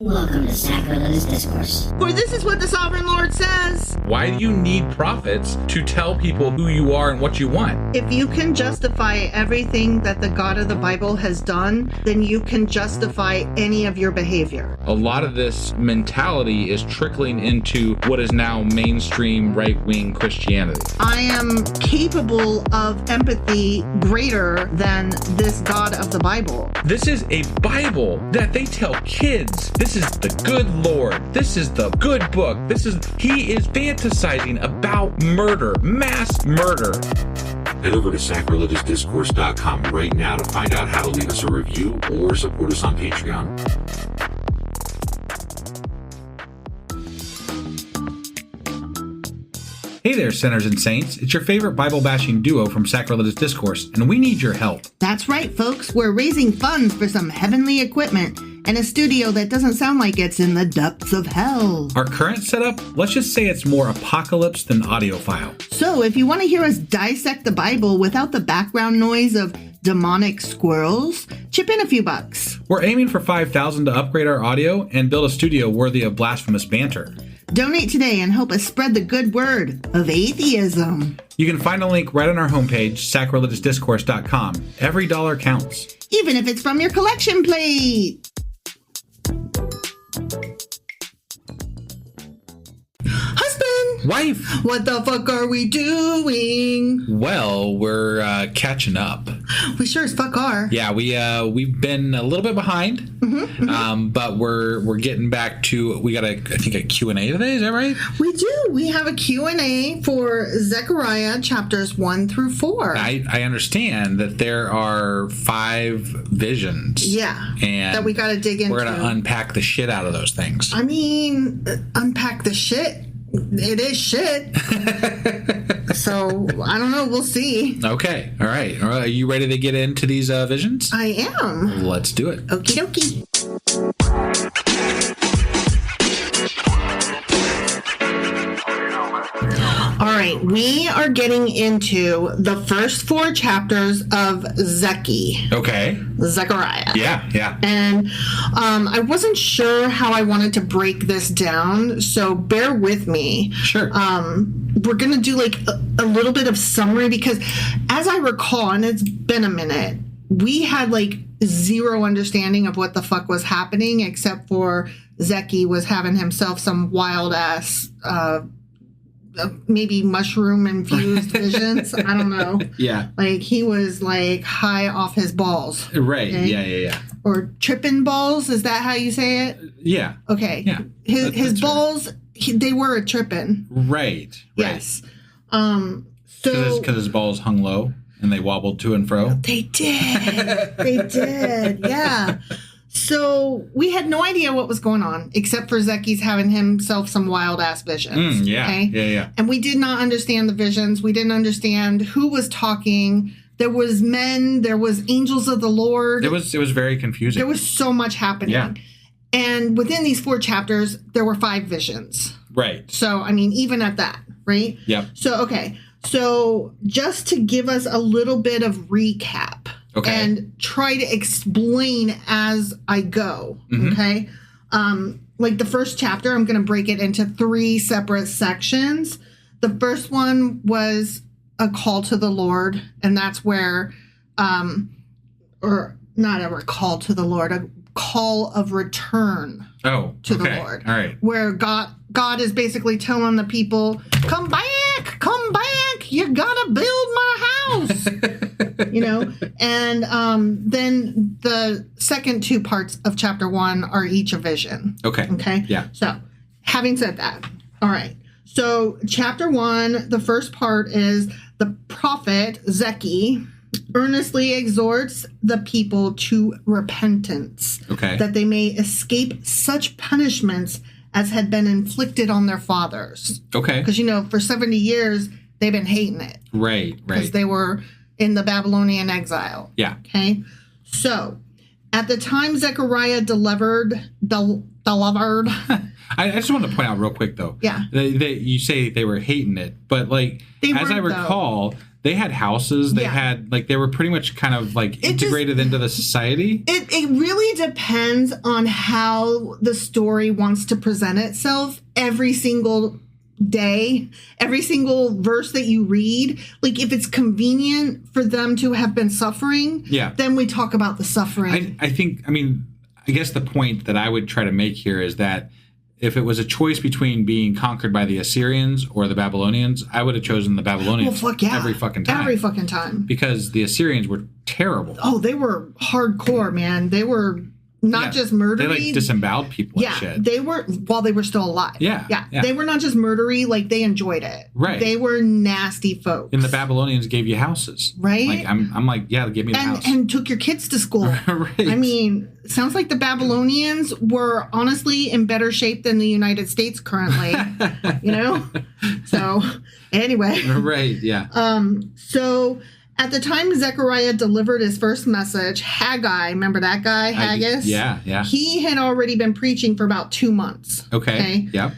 Welcome to Sacrilegious Discourse. For this is what the Sovereign Lord says. Why do you need prophets to tell people who you are and what you want? If you can justify everything that the God of the Bible has done, then you can justify any of your behavior. A lot of this mentality is trickling into what is now mainstream right-wing Christianity. I am capable of empathy greater than this God of the Bible. This is a Bible that they tell kids. This is the good Lord. This is the good book. He is fantasizing about murder, mass murder. Head over to sacrilegiousdiscourse.com right now to find out how to leave us a review or support us on Patreon. Hey there, sinners and saints. It's your favorite Bible-bashing duo from Sacrilegious Discourse, and we need your help. That's right, folks. We're raising funds for some heavenly equipment and a studio that doesn't sound like it's in the depths of hell. Our current setup, let's just say it's more apocalypse than audiophile. So if you want to hear us dissect the Bible without the background noise of demonic squirrels, chip in a few bucks. We're aiming for $5,000 to upgrade our audio and build a studio worthy of blasphemous banter. Donate today and help us spread the good word of atheism. You can find a link right on our homepage, sacrilegiousdiscourse.com. Every dollar counts. Even if it's from your collection plate. Husband! Wife! What the fuck are we doing? Well, we're catching up. We sure as fuck are. Yeah, we've been a little bit behind, but we're getting back to, we got I think a Q&A today, is that right? We do. We have a Q&A for Zechariah Chapters 1 through 4. I understand that there are 5 visions. Yeah, and that we got to dig into. We're going to unpack the shit out of those things. I mean, unpack the shit. It is shit. So, I don't know. We'll see. Okay. All right. Are you ready to get into these visions? I am. Let's do it. Okie dokie. All right, we are getting into the first 4 chapters of Okay. Zechariah. Yeah. And I wasn't sure how I wanted to break this down, so bear with me. Sure. We're going to do like a little bit of summary because as I recall, and it's been a minute, we had like zero understanding of what the fuck was happening except for Zeki was having himself some wild ass maybe mushroom infused visions. I don't know. Yeah. Like he was like high off his balls. Right. Okay? Yeah. Or tripping balls. Is that how you say it? Yeah. Okay. Yeah. His balls, they were a tripping. Right. Yes. So because his balls hung low and they wobbled to and fro. They did. They did. Yeah. So we had no idea what was going on, except for Zeki's having himself some wild ass visions. Yeah. Okay? Yeah. And we did not understand the visions. We didn't understand who was talking. There was men. There was angels of the Lord. It was very confusing. There was so much happening. Yeah. And within these 4 chapters, there were 5 visions. Right. So, I mean, even at that, right? Yep. So, okay. So just to give us a little bit of recap. Okay. And try to explain as I go. Mm-hmm. Okay. Like the first chapter, I'm going to break it into 3 separate sections. The first one was a call to the Lord, and that's where, or not a call to the Lord, a call of return. To the Lord. All right. Where God is basically telling the people, come back, you gotta build my house. And then the second 2 parts of chapter 1 are each a vision. Okay. Yeah. So having said that, all right. So chapter 1, the first part is the prophet Zeki earnestly exhorts the people to repentance, that they may escape such punishments as had been inflicted on their fathers. Okay. Because, for 70 years, they've been hating it. Right. Because they were in the Babylonian exile. Yeah. Okay. So, at the time Zechariah delivered. I just want to point out real quick, though. Yeah. You say they were hating it, but like, They as I weren't, recall, they had houses. They Yeah. had, like, they were pretty much kind of, like, integrated into the society. It really depends on how the story wants to present itself every single day, every single verse that you read. Like, if it's convenient for them to have been suffering, then we talk about the suffering. I guess the point that I would try to make here is that if it was a choice between being conquered by the Assyrians or the Babylonians, I would have chosen the Babylonians every fucking time. Every fucking time. Because the Assyrians were terrible. Oh, they were hardcore, man. They were not just murdery. They, like, disemboweled people and shit. They were, while they were still alive. Yeah. They were not just murdery, like, they enjoyed it. Right. They were nasty folks. And the Babylonians gave you houses. Right. Like, I'm like, yeah, give me the house. And took your kids to school. Right. I mean, sounds like the Babylonians were honestly in better shape than the United States currently. You know? So, anyway. Right, yeah. So, at the time Zechariah delivered his first message, Haggai, remember that guy, Haggis? Yeah. He had already been preaching for about 2 months. Okay. Yep.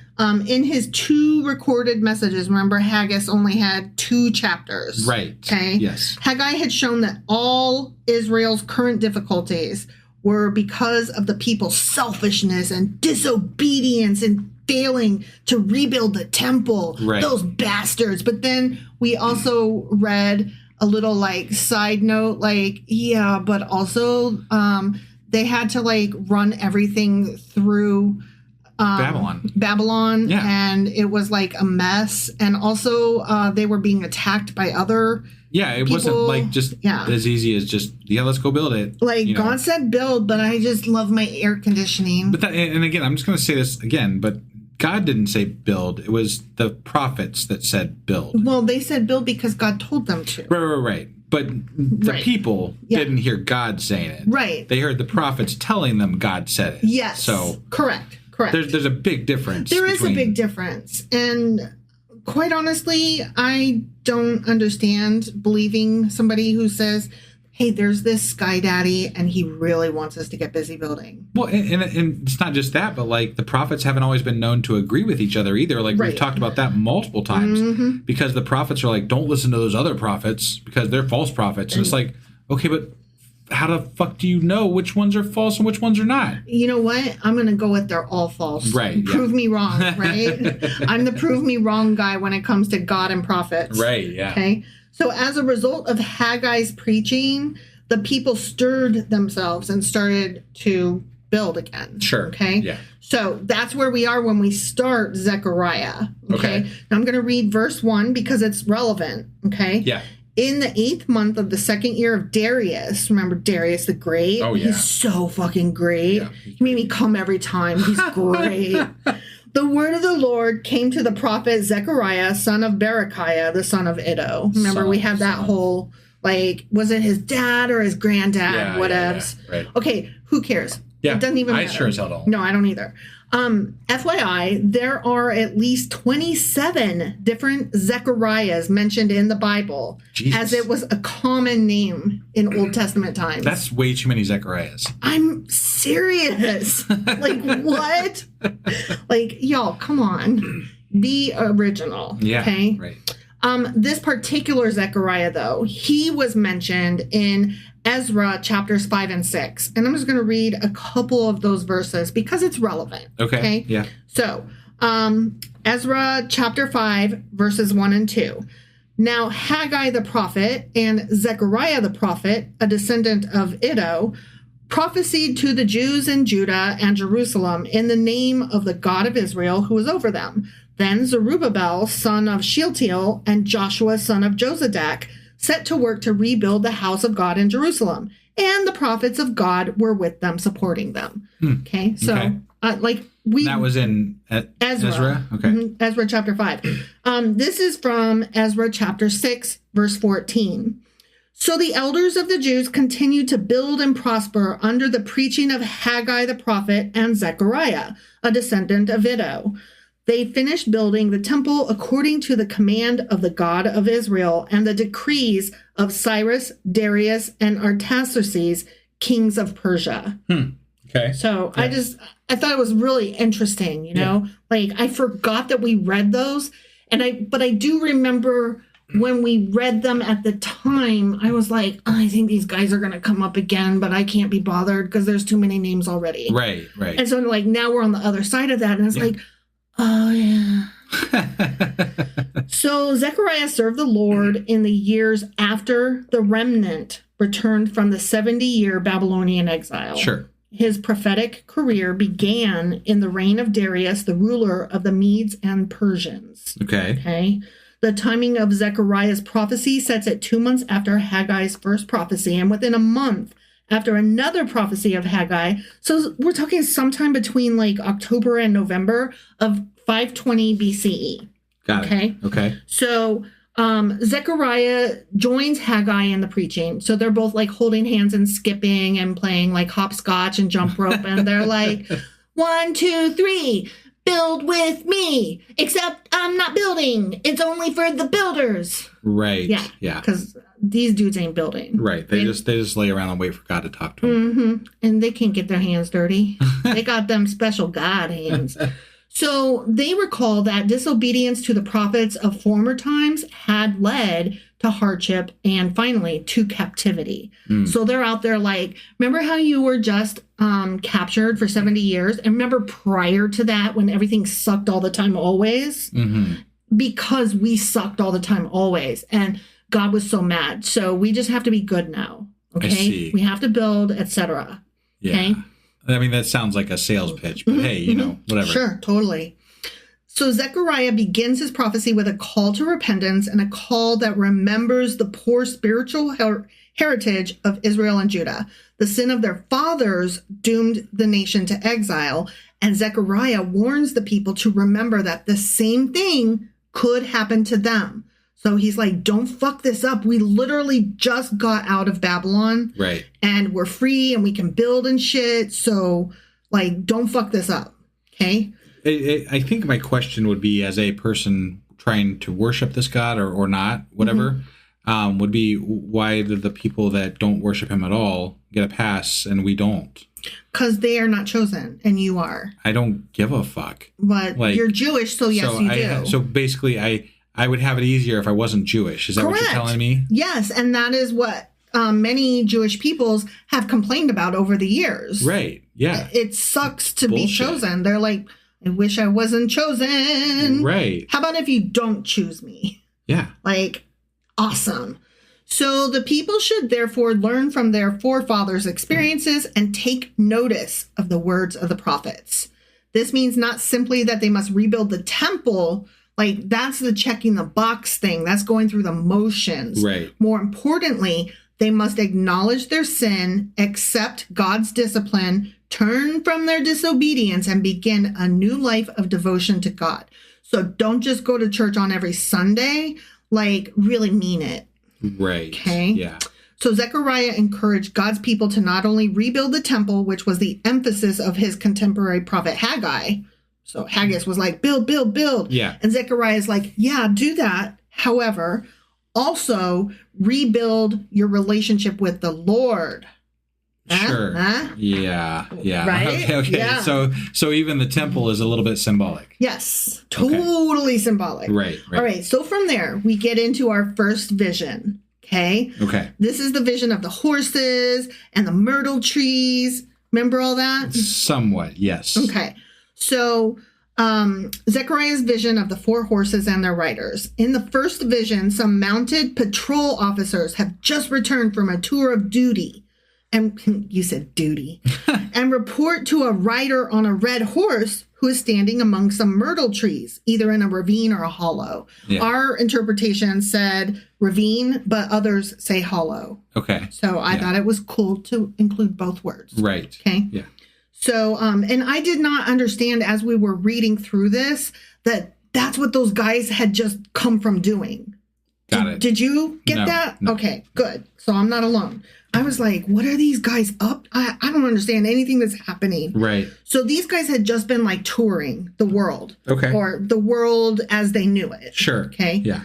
In his 2 recorded messages, remember Haggis only had 2 chapters. Right. Okay. Yes. Haggai had shown that all Israel's current difficulties were because of the people's selfishness and disobedience and failing to rebuild the temple. Right. Those bastards. But then we also read a little, like, side note, like, yeah, but also they had to, like, run everything through Babylon, and it was, like, a mess. And also they were being attacked by other it people. wasn't, like, just as easy as just, let's go build it. Like, God said build, but I just love my air conditioning. But and again, I'm just going to say this again, but God didn't say build. It was the prophets that said build. Well, they said build because God told them to. Right. But the people didn't hear God saying it. Right. They heard the prophets telling them God said it. Yes. So correct. There's a big difference. There is a big difference. And quite honestly, I don't understand believing somebody who says, hey, there's this sky daddy and he really wants us to get busy building. Well, and it's not just that, but, like, the prophets haven't always been known to agree with each other either. Like, we've talked about that multiple times because the prophets are like, don't listen to those other prophets because they're false prophets. And it's like, okay, but how the fuck do you know which ones are false and which ones are not? You know what? I'm going to go with they're all false. Right. Prove me wrong, right? I'm the prove me wrong guy when it comes to God and prophets. Right, yeah. Okay. So as a result of Haggai's preaching, the people stirred themselves and started to build again. Sure. Okay. Yeah. So that's where we are when we start Zechariah. Okay. Now I'm going to read verse 1 because it's relevant. Okay. Yeah. In the 8th month of the 2nd year of Darius, remember Darius the Great? Oh, yeah. He's so fucking great. Yeah. He made me come every time. He's great. The word of the Lord came to the prophet Zechariah, son of Berechiah, the son of Iddo. Remember, we had that whole, like, was it his dad or his granddad? Whatevs. Yeah, right. Okay, who cares? Yeah, it doesn't even matter. I sure as hell don't. No, I don't either. FYI, there are at least 27 different Zechariahs mentioned in the Bible, Jesus. as it was a common name in Old Testament times. That's way too many Zechariahs. I'm serious. Like, what? Like, y'all, come on. Be original. Yeah, okay? right. This particular Zechariah, though, he was mentioned in Ezra chapters 5 and 6. And I'm just going to read a couple of those verses because it's relevant. Okay. Yeah. So, Ezra chapter 5, verses 1 and 2. Now, Haggai the prophet and Zechariah the prophet, a descendant of Iddo, prophesied to the Jews in Judah and Jerusalem in the name of the God of Israel who was over them. Then Zerubbabel, son of Shealtiel, and Joshua, son of Josadak, set to work to rebuild the house of God in Jerusalem. And the prophets of God were with them, supporting them. Okay, so that was in Ezra? Okay. Ezra chapter 5. This is from Ezra chapter 6, verse 14. So the elders of the Jews continued to build and prosper under the preaching of Haggai the prophet and Zechariah, a descendant of Iddo. They finished building the temple according to the command of the God of Israel and the decrees of Cyrus, Darius, and Artaxerxes, kings of Persia. Okay. So I thought it was really interesting, you know? Like, I forgot that we read those, but I do remember when we read them at the time, I was like, I think these guys are going to come up again, but I can't be bothered because there's too many names already. Right. And so like now we're on the other side of that, and it's like, oh yeah. So Zechariah served the Lord in the years after the remnant returned from the 70-year Babylonian exile. Sure. His prophetic career began in the reign of Darius, the ruler of the Medes and Persians. Okay. The timing of Zechariah's prophecy sets it 2 months after Haggai's first prophecy, and within a month after another prophecy of Haggai. So we're talking sometime between like October and November of 520 BCE. Got it. Okay. So Zechariah joins Haggai in the preaching. So they're both like holding hands and skipping and playing like hopscotch and jump rope. And they're like, 1, 2, 3, build with me. Except I'm not building. It's only for the builders. Right. Yeah. Because these dudes ain't building. Right. They just lay around and wait for God to talk to them. Mm-hmm. And they can't get their hands dirty. They got them special God hands. So they recall that disobedience to the prophets of former times had led to hardship and finally to captivity. So they're out there like, remember how you were just captured for 70 years? And remember prior to that when everything sucked all the time always? Mm-hmm. Because we sucked all the time always. And God was so mad. So we just have to be good now. Okay. I see. We have to build, etc. Yeah. Okay. I mean, that sounds like a sales pitch, but hey, you know, whatever. Sure, totally. So Zechariah begins his prophecy with a call to repentance and a call that remembers the poor spiritual heritage of Israel and Judah. The sin of their fathers doomed the nation to exile, and Zechariah warns the people to remember that the same thing could happen to them. So he's like, don't fuck this up. We literally just got out of Babylon. Right. And we're free and we can build and shit. So, like, don't fuck this up. Okay? I think my question would be, as a person trying to worship this God or not, whatever, would be, why do the people that don't worship him at all get a pass and we don't? Because they are not chosen and you are. I don't give a fuck. But like, you're Jewish, so yes, you do. So basically, I would have it easier if I wasn't Jewish. Is that Correct. What you're telling me? Yes, and that is what many Jewish peoples have complained about over the years. Right, yeah. It sucks to be chosen. They're like, I wish I wasn't chosen. Right. How about if you don't choose me? Yeah. Like, awesome. So the people should therefore learn from their forefathers' experiences and take notice of the words of the prophets. This means not simply that they must rebuild the temple. Like, that's the checking the box thing. That's going through the motions. Right. More importantly, they must acknowledge their sin, accept God's discipline, turn from their disobedience, and begin a new life of devotion to God. So don't just go to church on every Sunday. Like, really mean it. Right. Okay? Yeah. So Zechariah encouraged God's people to not only rebuild the temple, which was the emphasis of his contemporary prophet Haggai. So Haggai was like, build, build, build. Yeah. And Zechariah is like, yeah, do that. However, also rebuild your relationship with the Lord. Sure. Yeah. Right? Okay. Yeah. So even the temple is a little bit symbolic. Yes. Totally symbolic. Right. All right. So from there, we get into our first vision. Okay. This is the vision of the horses and the myrtle trees. Remember all that? Somewhat, yes. Okay. So Zechariah's vision of the 4 horses and their riders. In the first vision, some mounted patrol officers have just returned from a tour of duty. And you said duty. And report to a rider on a red horse who is standing among some myrtle trees, either in a ravine or a hollow. Yeah. Our interpretation said ravine, but others say hollow. Okay. So I thought it was cool to include both words. Right. Okay. Yeah. So, and I did not understand as we were reading through this that that's what those guys had just come from doing. Got it. Did you get that? No. Okay, good. So I'm not alone. I was like, what are these guys up? I don't understand anything that's happening. Right. So these guys had just been like touring the world. Okay. Or the world as they knew it. Sure. Okay. Yeah.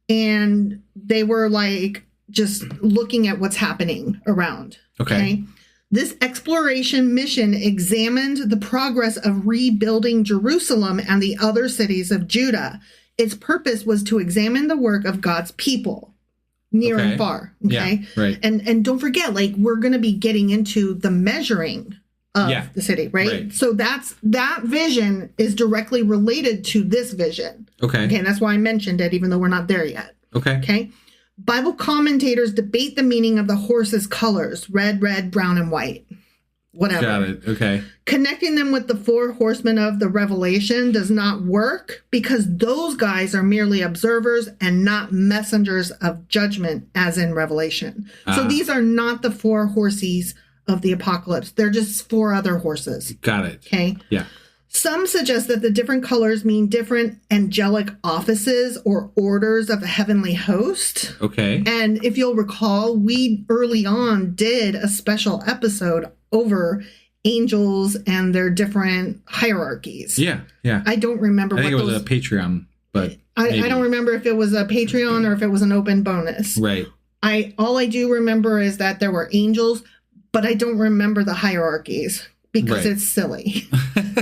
And they were like just looking at what's happening around. Okay. This exploration mission examined the progress of rebuilding Jerusalem and the other cities of Judah. its purpose was to examine the work of God's people, near and far. Okay. Yeah, right. And don't forget, like, we're going to be getting into the measuring of the city, right? So that vision is directly related to this vision. Okay. And that's why I mentioned it, even though we're not there yet. Okay. Bible commentators debate the meaning of the horse's colors: red, brown, and white. Whatever. Got it. Okay. Connecting them with the 4 horsemen of the Revelation does not work, because those guys are merely observers and not messengers of judgment, as in Revelation. So these are not the 4 horses of the apocalypse. They're just 4 other horses. Got it. Okay. Yeah. Some suggest that the different colors mean different angelic offices or orders of a heavenly host. Okay. And if you'll recall, we early on did a special episode over angels and their different hierarchies. Yeah. I don't remember. I think it was a Patreon, but I don't remember if it was a Patreon or if it was an open bonus. Right. All I do remember is that there were angels, but I don't remember the hierarchies because it's silly.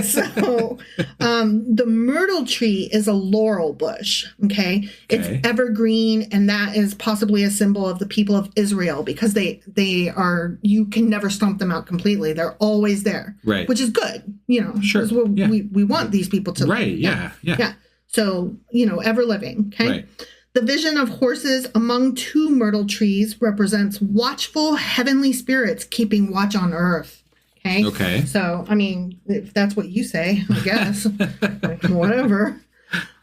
So the myrtle tree is a laurel bush. Okay. It's evergreen, and that is possibly a symbol of the people of Israel, because they are, you can never stomp them out completely. They're always there. Right. Which is good. You know, sure. We want these people to live. Right. Yeah. So, ever living. Okay. Right. The vision of horses among 2 myrtle trees represents watchful heavenly spirits keeping watch on earth. Okay. So, I mean, if that's what you say, I guess. Like, whatever.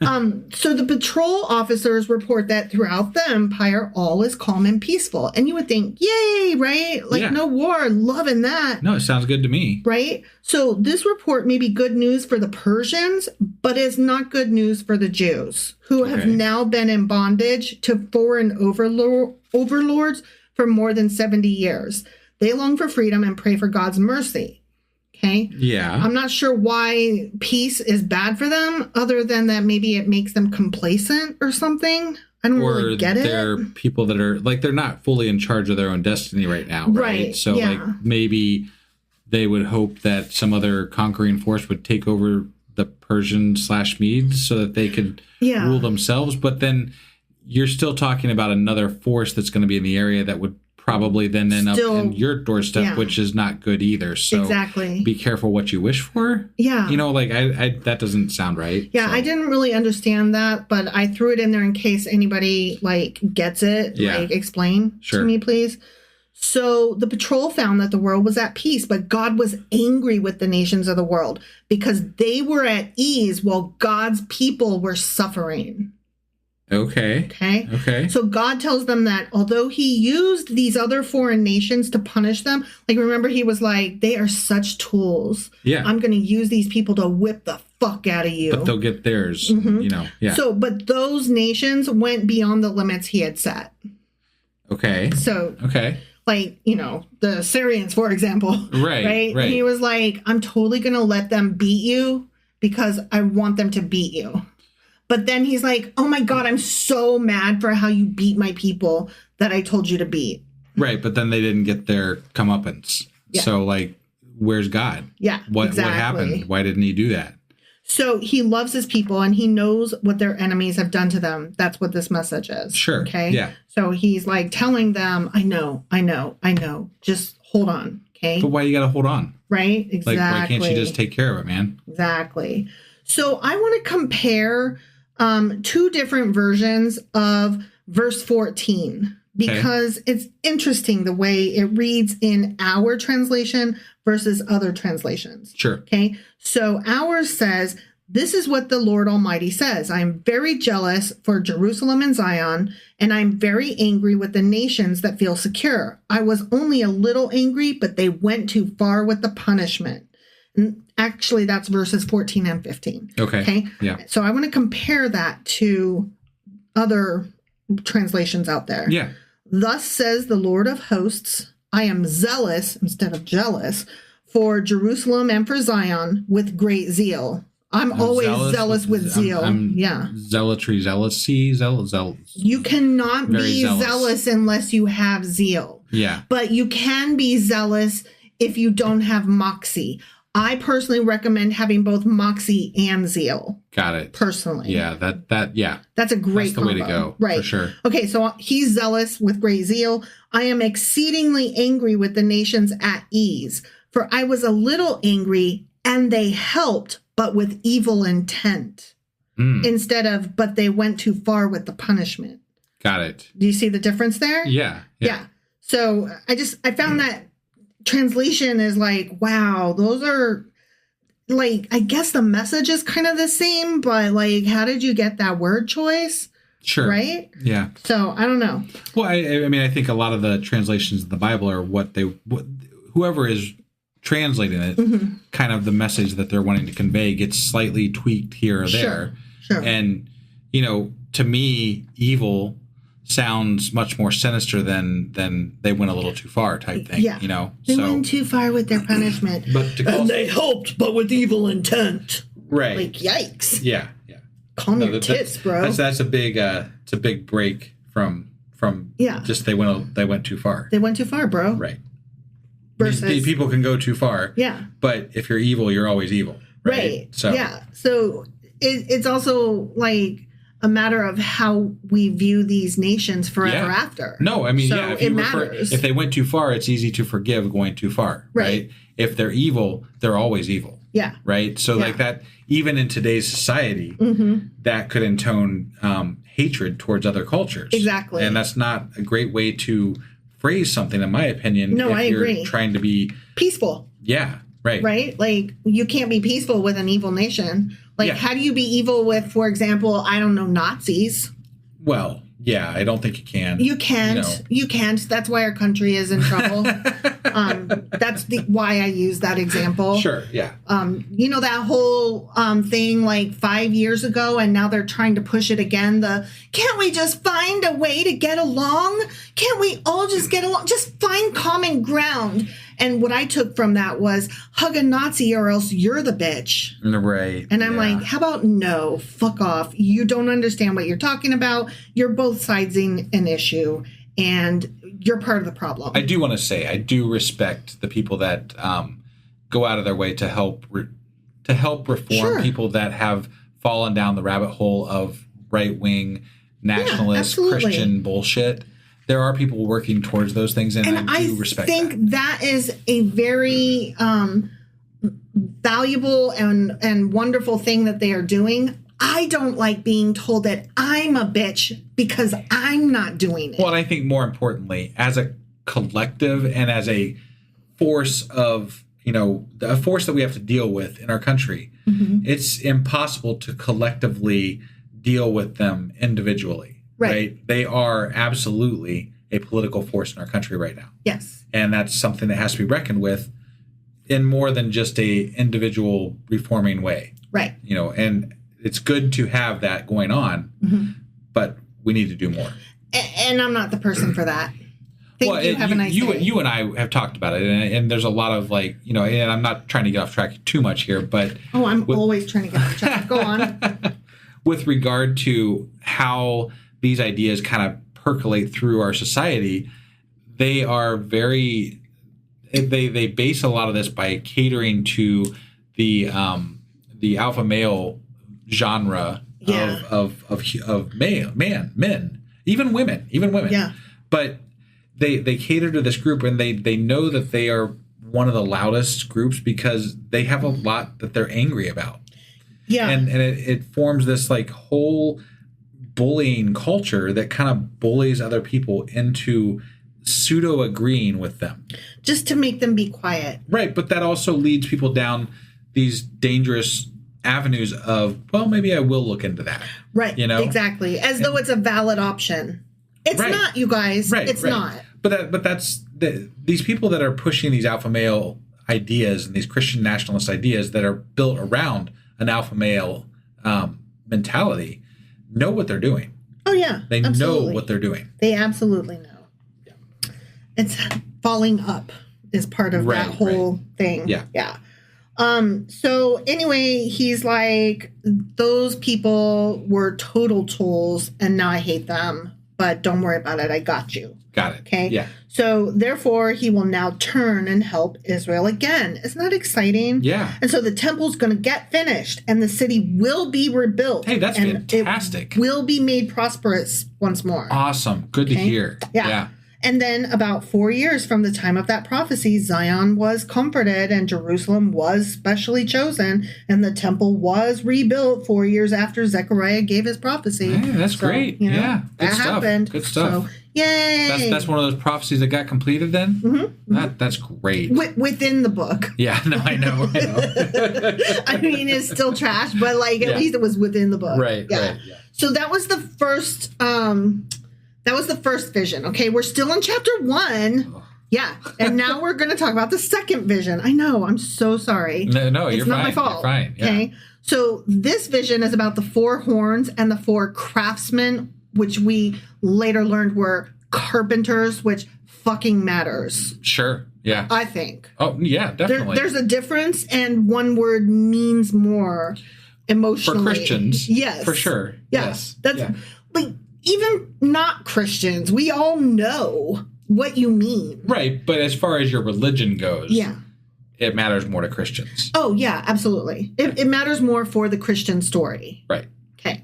So the patrol officers report that throughout the empire, all is calm and peaceful. And you would think, yay, right? Like, no war, loving that. No, it sounds good to me. Right? So this report may be good news for the Persians, but is not good news for the Jews, who have now been in bondage to foreign overlords for more than 70 years. They long for freedom and pray for God's mercy. Okay? Yeah. I'm not sure why peace is bad for them, other than that maybe it makes them complacent or something. I don't really get it. They're people that are, like, they're not fully in charge of their own destiny right now, right? So, like, maybe they would hope that some other conquering force would take over the Persian/Medes so that they could rule themselves. But then you're still talking about another force that's going to be in the area that would probably then end up in your doorstep, which is not good either. So be careful what you wish for. Yeah. Like, I that doesn't sound right. Yeah, so. I didn't really understand that, but I threw it in there in case anybody, like, gets it. Yeah. Like, explain to me, please. So the patrol found that the world was at peace, but God was angry with the nations of the world because they were at ease while God's people were suffering. Okay. So God tells them that although he used these other foreign nations to punish them, like, remember, he was like, they are such tools. Yeah. I'm going to use these people to whip the fuck out of you. But they'll get theirs, Yeah. So, but those nations went beyond the limits he had set. Okay. So, like, the Syrians, for example. Right. He was like, I'm totally going to let them beat you because I want them to beat you. But then he's like, oh my God, I'm so mad for how you beat my people that I told you to beat. Right. But then they didn't get their comeuppance. Yeah. So, like, where's God? Yeah. What happened? Why didn't he do that? So he loves his people and he knows what their enemies have done to them. That's what this message is. Sure. Okay. Yeah. So he's like telling them, I know. Just hold on. Okay. But why you got to hold on? Right. Exactly. Like, why can't you just take care of it, man? Exactly. So I want to compare 2 different versions of verse 14 because it's interesting the way it reads in our translation versus other translations. Sure. Okay. So ours says, this is what the Lord Almighty says. I am very jealous for Jerusalem and Zion, and I'm very angry with the nations that feel secure. I was only a little angry, but they went too far with the punishment. And actually, that's verses 14 and 15. Okay. Yeah. So I want to compare that to other translations out there. Yeah. Thus says the Lord of hosts, I am zealous instead of jealous for Jerusalem and for Zion with great zeal. I'm always zealous with zeal. Jealousy. You cannot be zealous unless you have zeal. Yeah. But you can be zealous if you don't have moxie. I personally recommend having both moxie and zeal. Got it. Personally. Yeah, That's a great That's the way to combo. go. Right. For sure. Okay, so he's zealous with great zeal. I am exceedingly angry with the nations at ease, for I was a little angry, and they helped, but with evil intent. Instead of, but they went too far with the punishment. Got it. Do you see the difference there? Yeah. So I found that translation is like, wow, those are like, I guess the message is kind of the same, but like, how did you get that word choice? Sure. Right? Yeah. So I don't know. Well, I mean, I think a lot of the translations of the Bible are whoever is translating it, kind of the message that they're wanting to convey gets slightly tweaked here or there. Sure. And, to me, evil sounds much more sinister than they went a little too far type thing. Yeah. They went too far with their punishment. And they helped, but with evil intent. Right. Like, yikes. Yeah. Calm your tits, bro. That's a big it's a big break from just they went too far. They went too far, bro. Right. Versus people can go too far. Yeah. But if you're evil, you're always evil. Right. So yeah. So it's also like a matter of how we view these nations forever after. No, I mean, so if it matters. If they went too far, it's easy to forgive going too far. Right. If they're evil, they're always evil. Yeah. Right. So like that, even in today's society, that could intone hatred towards other cultures. Exactly. And that's not a great way to phrase something, in my opinion. No, I agree. Trying to be peaceful. Yeah. Right. Right? Like, you can't be peaceful with an evil nation. Like, how do you be evil with, for example, I don't know, Nazis? Well, yeah, I don't think you can. You can't. You can't. That's why our country is in trouble. That's why I use that example. Sure, yeah. That whole thing like 5 years ago, and now they're trying to push it again. Can't we just find a way to get along? Can't we all just get along? Just find common ground. And what I took from that was hug a Nazi or else you're the bitch. Right. And I'm like, how about no? Fuck off. You don't understand what you're talking about. You're both siding an issue and you're part of the problem. I do want to say I do respect the people that go out of their way to help reform people that have fallen down the rabbit hole of right-wing nationalist Christian bullshit. There are people working towards those things, and I do respect that. I think that is a very valuable and wonderful thing that they are doing. I don't like being told that I'm a bitch because I'm not doing it. Well, and I think more importantly, as a collective and as a force of, a force that we have to deal with in our country, it's impossible to collectively deal with them individually. Right. They are absolutely a political force in our country right now. Yes. And that's something that has to be reckoned with in more than just a individual reforming way. Right. And it's good to have that going on, but we need to do more. And I'm not the person for that. Have a nice day. You and I have talked about it, and there's a lot of and I'm not trying to get off track too much here, but... Oh, I'm always trying to get off track. Go on. With regard to how these ideas kind of percolate through our society, they are they base a lot of this by catering to the alpha male genre of men, even women. Yeah. But they cater to this group, and they know that they are one of the loudest groups because they have a lot that they're angry about. Yeah. And it forms this like whole bullying culture that kind of bullies other people into pseudo agreeing with them. Just to make them be quiet. Right. But that also leads people down these dangerous avenues of, well, maybe I will look into that. Right. Exactly. As though it's a valid option. It's not, you guys. Right. It's not. But that's these people that are pushing these alpha male ideas and these Christian nationalist ideas that are built around an alpha male mentality know what they're doing. Oh, yeah. They know what they're doing. They absolutely know. Yeah. It's falling up is part of that whole thing. Yeah. Yeah. So anyway, he's like, those people were total tools and now I hate them, but don't worry about it. I got you. Got it. Okay. Yeah. So therefore, he will now turn and help Israel again. Isn't that exciting? Yeah. And so the temple's going to get finished and the city will be rebuilt. Hey, that's fantastic. It will be made prosperous once more. Awesome. Good to hear. Yeah. And then about 4 years from the time of that prophecy, Zion was comforted and Jerusalem was specially chosen and the temple was rebuilt 4 years after Zechariah gave his prophecy. Hey, that's great. You know, yeah. Good that stuff. happened. Good stuff. So, yay. That's one of those prophecies that got completed then? Mm-hmm. That's great. Within the book. Yeah, no, I know. I mean, it's still trash, but like at least it was within the book. Right, yeah. right. Yeah. So that was the first vision. Okay, we're still in chapter 1. Yeah, and now we're going to talk about the second vision. I know, I'm so sorry. No, it's you're not fine. my fault. You're fine. Yeah. Okay, so this vision is about the 4 horns and the 4 craftsmen, which we later learned were carpenters, which fucking matters. Sure. Yeah. I think. Oh, yeah, definitely. There's a difference, and one word means more emotionally. For Christians. Yes. For sure. Yeah. Yes. That's like, even not Christians, we all know what you mean. Right. But as far as your religion goes, yeah, it matters more to Christians. Oh, yeah, absolutely. It matters more for the Christian story. Right. Okay.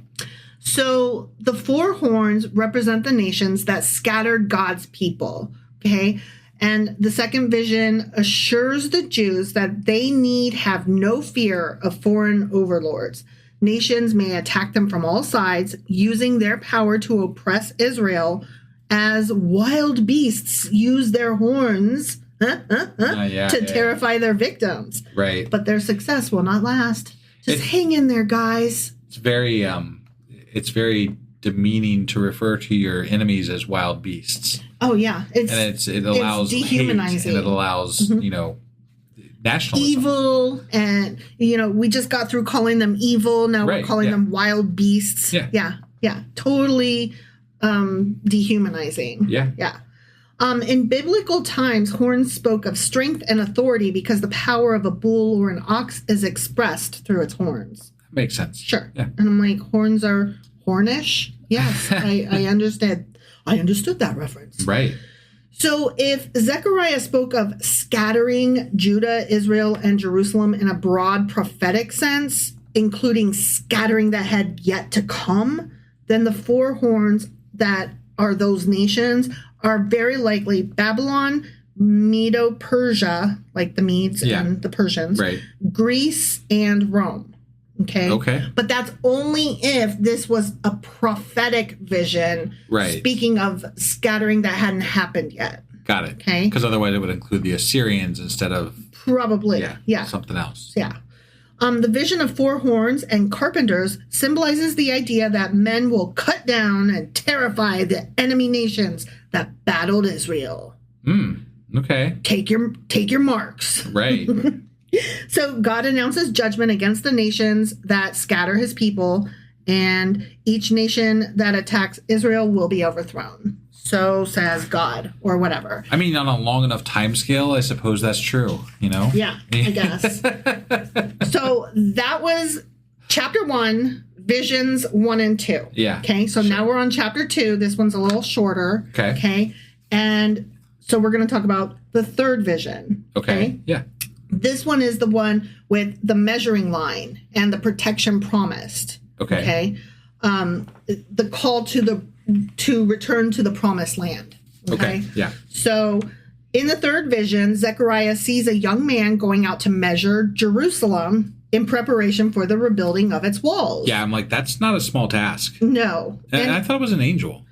So the 4 horns represent the nations that scattered God's people. Okay. And the second vision assures the Jews that they need have no fear of foreign overlords. Nations may attack them from all sides, using their power to oppress Israel as wild beasts use their horns to terrify their victims. Right. But their success will not last. Just hang in there, guys. It's very demeaning to refer to your enemies as wild beasts. Oh, yeah. It allows dehumanizing. Hate, and it allows, nationalism. Evil, and, we just got through calling them evil. Now we're calling them wild beasts. Yeah. Yeah. Totally dehumanizing. Yeah. Yeah. In biblical times, horns spoke of strength and authority because the power of a bull or an ox is expressed through its horns. Makes sense. Sure. Yeah. And I'm like, horns are hornish? Yes, I understand. I understood that reference. Right. So if Zechariah spoke of scattering Judah, Israel, and Jerusalem in a broad prophetic sense, including scattering that had yet to come, then the 4 horns that are those nations are very likely Babylon, Medo-Persia, like the Medes and the Persians, right. Greece, and Rome. Okay. But that's only if this was a prophetic vision, right. Speaking of scattering that hadn't happened yet. Got it. Okay. Because otherwise it would include the Assyrians instead of probably something else. Yeah. The vision of 4 horns and carpenters symbolizes the idea that men will cut down and terrify the enemy nations that battled Israel. Okay. Take your marks. Right. So God announces judgment against the nations that scatter his people, and each nation that attacks Israel will be overthrown. So says God, or whatever. I mean, on a long enough time scale, I suppose that's true, Yeah, I guess. So that was chapter 1, visions 1 and 2. Yeah. Okay, so now we're on chapter 2. This one's a little shorter. Okay. And so we're going to talk about the third vision. Okay. Yeah. This one is the one with the measuring line and the protection promised. Okay. The call to return to the promised land. Okay. Yeah. So in the third vision, Zechariah sees a young man going out to measure Jerusalem in preparation for the rebuilding of its walls. Yeah, I'm like, that's not a small task. No. And I thought it was an angel.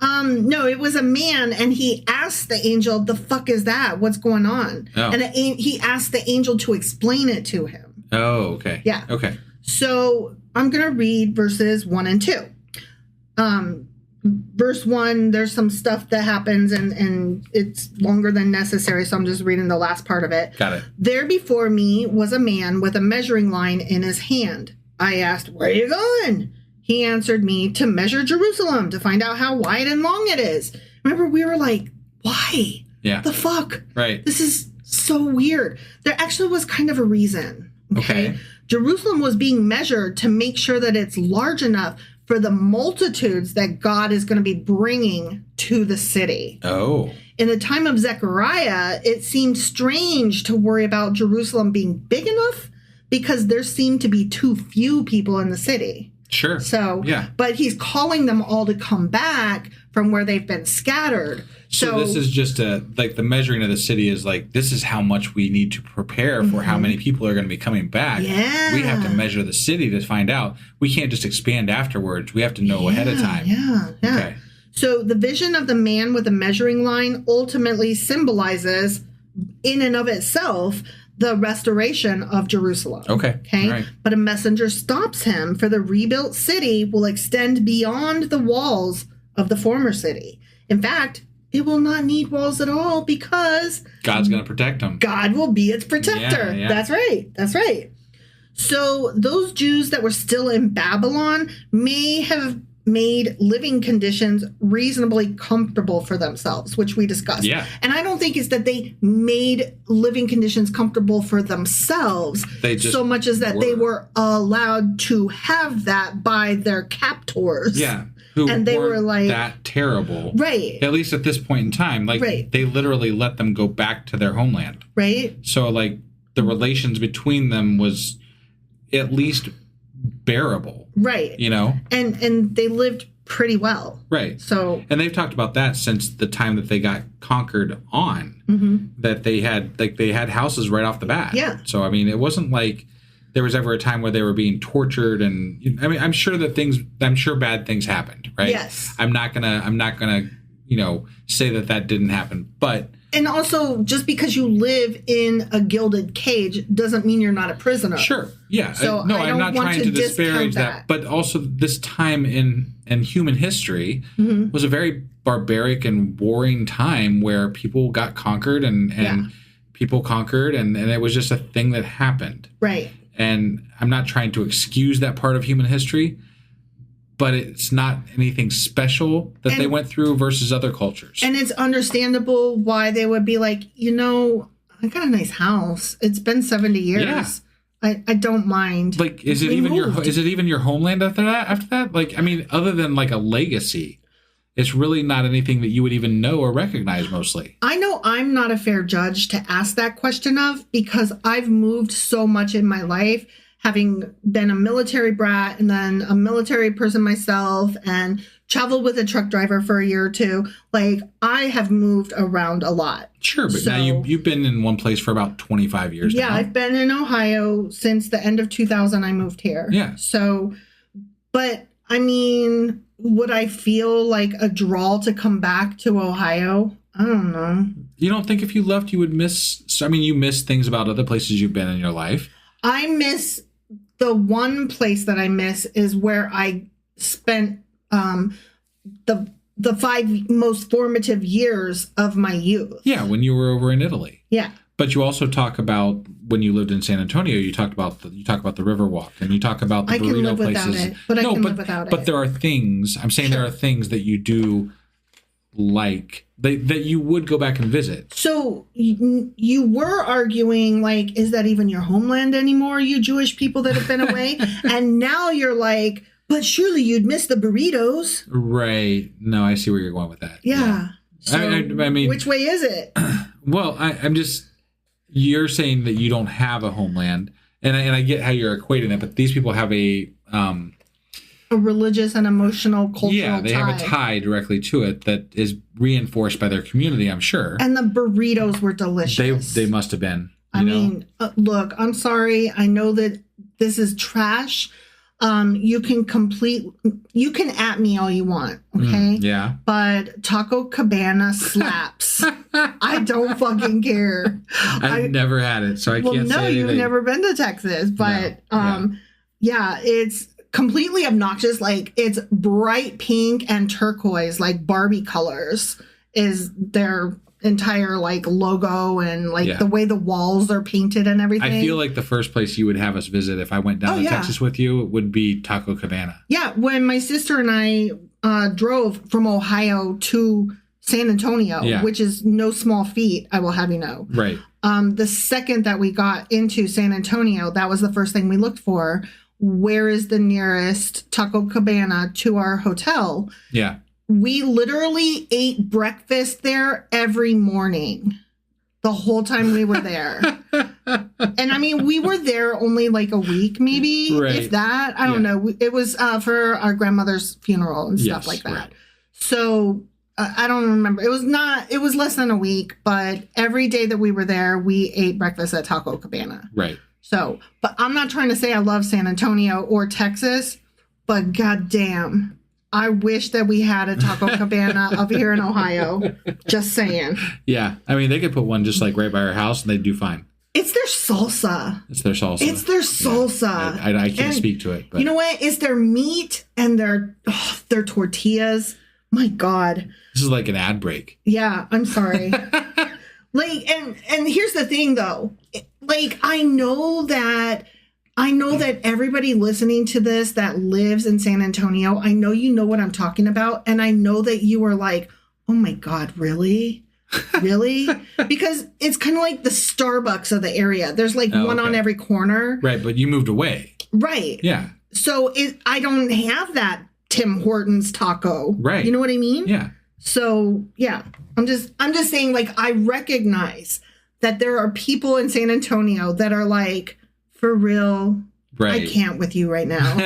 No, it was a man, and he asked the angel, "The fuck is that? What's going on?" Oh. And he asked the angel to explain it to him. Oh, okay. Yeah. Okay. So I'm going to read verses 1 and 2. Verse 1, there's some stuff that happens, and it's longer than necessary, so I'm just reading the last part of it. Got it. There before me was a man with a measuring line in his hand. I asked, "Where are you going?" He answered me, "To measure Jerusalem, to find out how wide and long it is." Remember, we were like, why? Yeah. The fuck? Right. This is so weird. There actually was kind of a reason. Okay. Jerusalem was being measured to make sure that it's large enough for the multitudes that God is going to be bringing to the city. Oh. In the time of Zechariah, it seemed strange to worry about Jerusalem being big enough because there seemed to be too few people in the city. Sure. So, yeah. But he's calling them all to come back from where they've been scattered. So this is just like the measuring of the city is like, this is how much we need to prepare for how many people are going to be coming back. Yeah. We have to measure the city to find out. We can't just expand afterwards. We have to know ahead of time. Yeah. Okay. So the vision of the man with the measuring line ultimately symbolizes, in and of itself, the restoration of Jerusalem. Okay. Right. But a messenger stops him, for the rebuilt city will extend beyond the walls of the former city. In fact, it will not need walls at all because God's going to protect them. God will be its protector. Yeah. That's right. That's right. So those Jews that were still in Babylon may have made living conditions reasonably comfortable for themselves, which we discussed. Yeah. And I don't think it's that they made living conditions comfortable for themselves so much as that they were allowed to have that by their captors. Yeah. And they were like that terrible. Right. At least at this point in time. Like they literally let them go back to their homeland. Right. So like the relations between them was at least bearable. Right. You know? And they lived pretty well. Right. So and they've talked about that since the time that they got conquered on. That they had houses right off the bat. Yeah. So I mean it wasn't like there was ever a time where they were being tortured and I mean I'm sure bad things happened, right? Yes. I'm not gonna say that didn't happen. But and also, just because you live in a gilded cage doesn't mean you're not a prisoner. Sure. Yeah. So I'm not trying to disparage that. But also, this time in human history was a very barbaric and warring time where people got conquered and people conquered, and it was just a thing that happened. Right. And I'm not trying to excuse that part of human history, but it's not anything special that they went through versus other cultures. And it's understandable why they would be like, I got a nice house. It's been 70 years. Yeah. I don't mind. Like, is it even your homeland after that? Like, I mean, other than like a legacy, it's really not anything that you would even know or recognize mostly. I know I'm not a fair judge to ask that question of because I've moved so much in my life, having been a military brat and then a military person myself and traveled with a truck driver for a year or two. Like, I have moved around a lot. Sure, but now you've been in one place for about 25 years now. Yeah, I've been in Ohio since the end of 2000. I moved here. Yeah. So, but I mean, would I feel like a draw to come back to Ohio? I don't know. You don't think if you left you would miss... I mean, you miss things about other places you've been in your life. I miss... The one place that I miss is where I spent the 5 most formative years of my youth. Yeah, when you were over in Italy. Yeah. But you also talk about when you lived in San Antonio. You talk about the Riverwalk, and you talk about the burrito places. I can live without it. But there are things. I'm saying there are things that you do like that you would go back and visit. So you were arguing like, is that even your homeland anymore? You Jewish people that have been away, and now you're like, but surely you'd miss the burritos, right? No, I see where you're going with that. Yeah. So I mean, which way is it? Well, I'm just. You're saying that you don't have a homeland, and I get how you're equating it, but these people have a religious and emotional cultural yeah, they tie. have a tie directly to it that is reinforced by their community, I'm sure. And the burritos were delicious. They must have been. I mean, look, I'm sorry. I know that this is trash. You can at me all you want, okay? Yeah. But Taco Cabana slaps. I don't fucking care. I've never had it, so I can't say anything. You've never been to Texas, but yeah, it's completely obnoxious. Like, it's bright pink and turquoise, like Barbie colors is their entire like logo and like the way the walls are painted and everything. I feel like the first place you would have us visit if I went down to Texas with you would be Taco Cabana. Yeah, when my sister and I drove from Ohio to San Antonio, which is no small feat, I will have you know. Right. The second that we got into San Antonio, that was the first thing we looked for where is the nearest Taco Cabana to our hotel. Yeah. We literally ate breakfast there every morning the whole time we were there. And I mean, we were there only like a week, maybe, if that. I don't know. It was for our grandmother's funeral and stuff like that. Right. So I don't remember. It was less than a week, but every day that we were there, we ate breakfast at Taco Cabana. Right. So, but I'm not trying to say I love San Antonio or Texas, but goddamn, I wish that we had a Taco Cabana up here in Ohio. Just saying. Yeah. I mean, they could put one just like right by our house and they'd do fine. It's their salsa. It's their salsa. It's their salsa. Yeah. I can't speak to it. But. You know what? It's their meat and their tortillas. My God. This is like an ad break. Yeah, I'm sorry. Like, and here's the thing, though. Like, I know that everybody listening to this that lives in San Antonio, I know you know what I'm talking about. And I know that you are like, oh my God, really? Really? Because it's kind of like the Starbucks of the area. There's like one on every corner. Right, but you moved away. Right. Yeah. So I don't have that Tim Hortons taco. Right. You know what I mean? Yeah. So, yeah. I'm just saying, like, I recognize that there are people in San Antonio that are like, for real, I can't with you right now.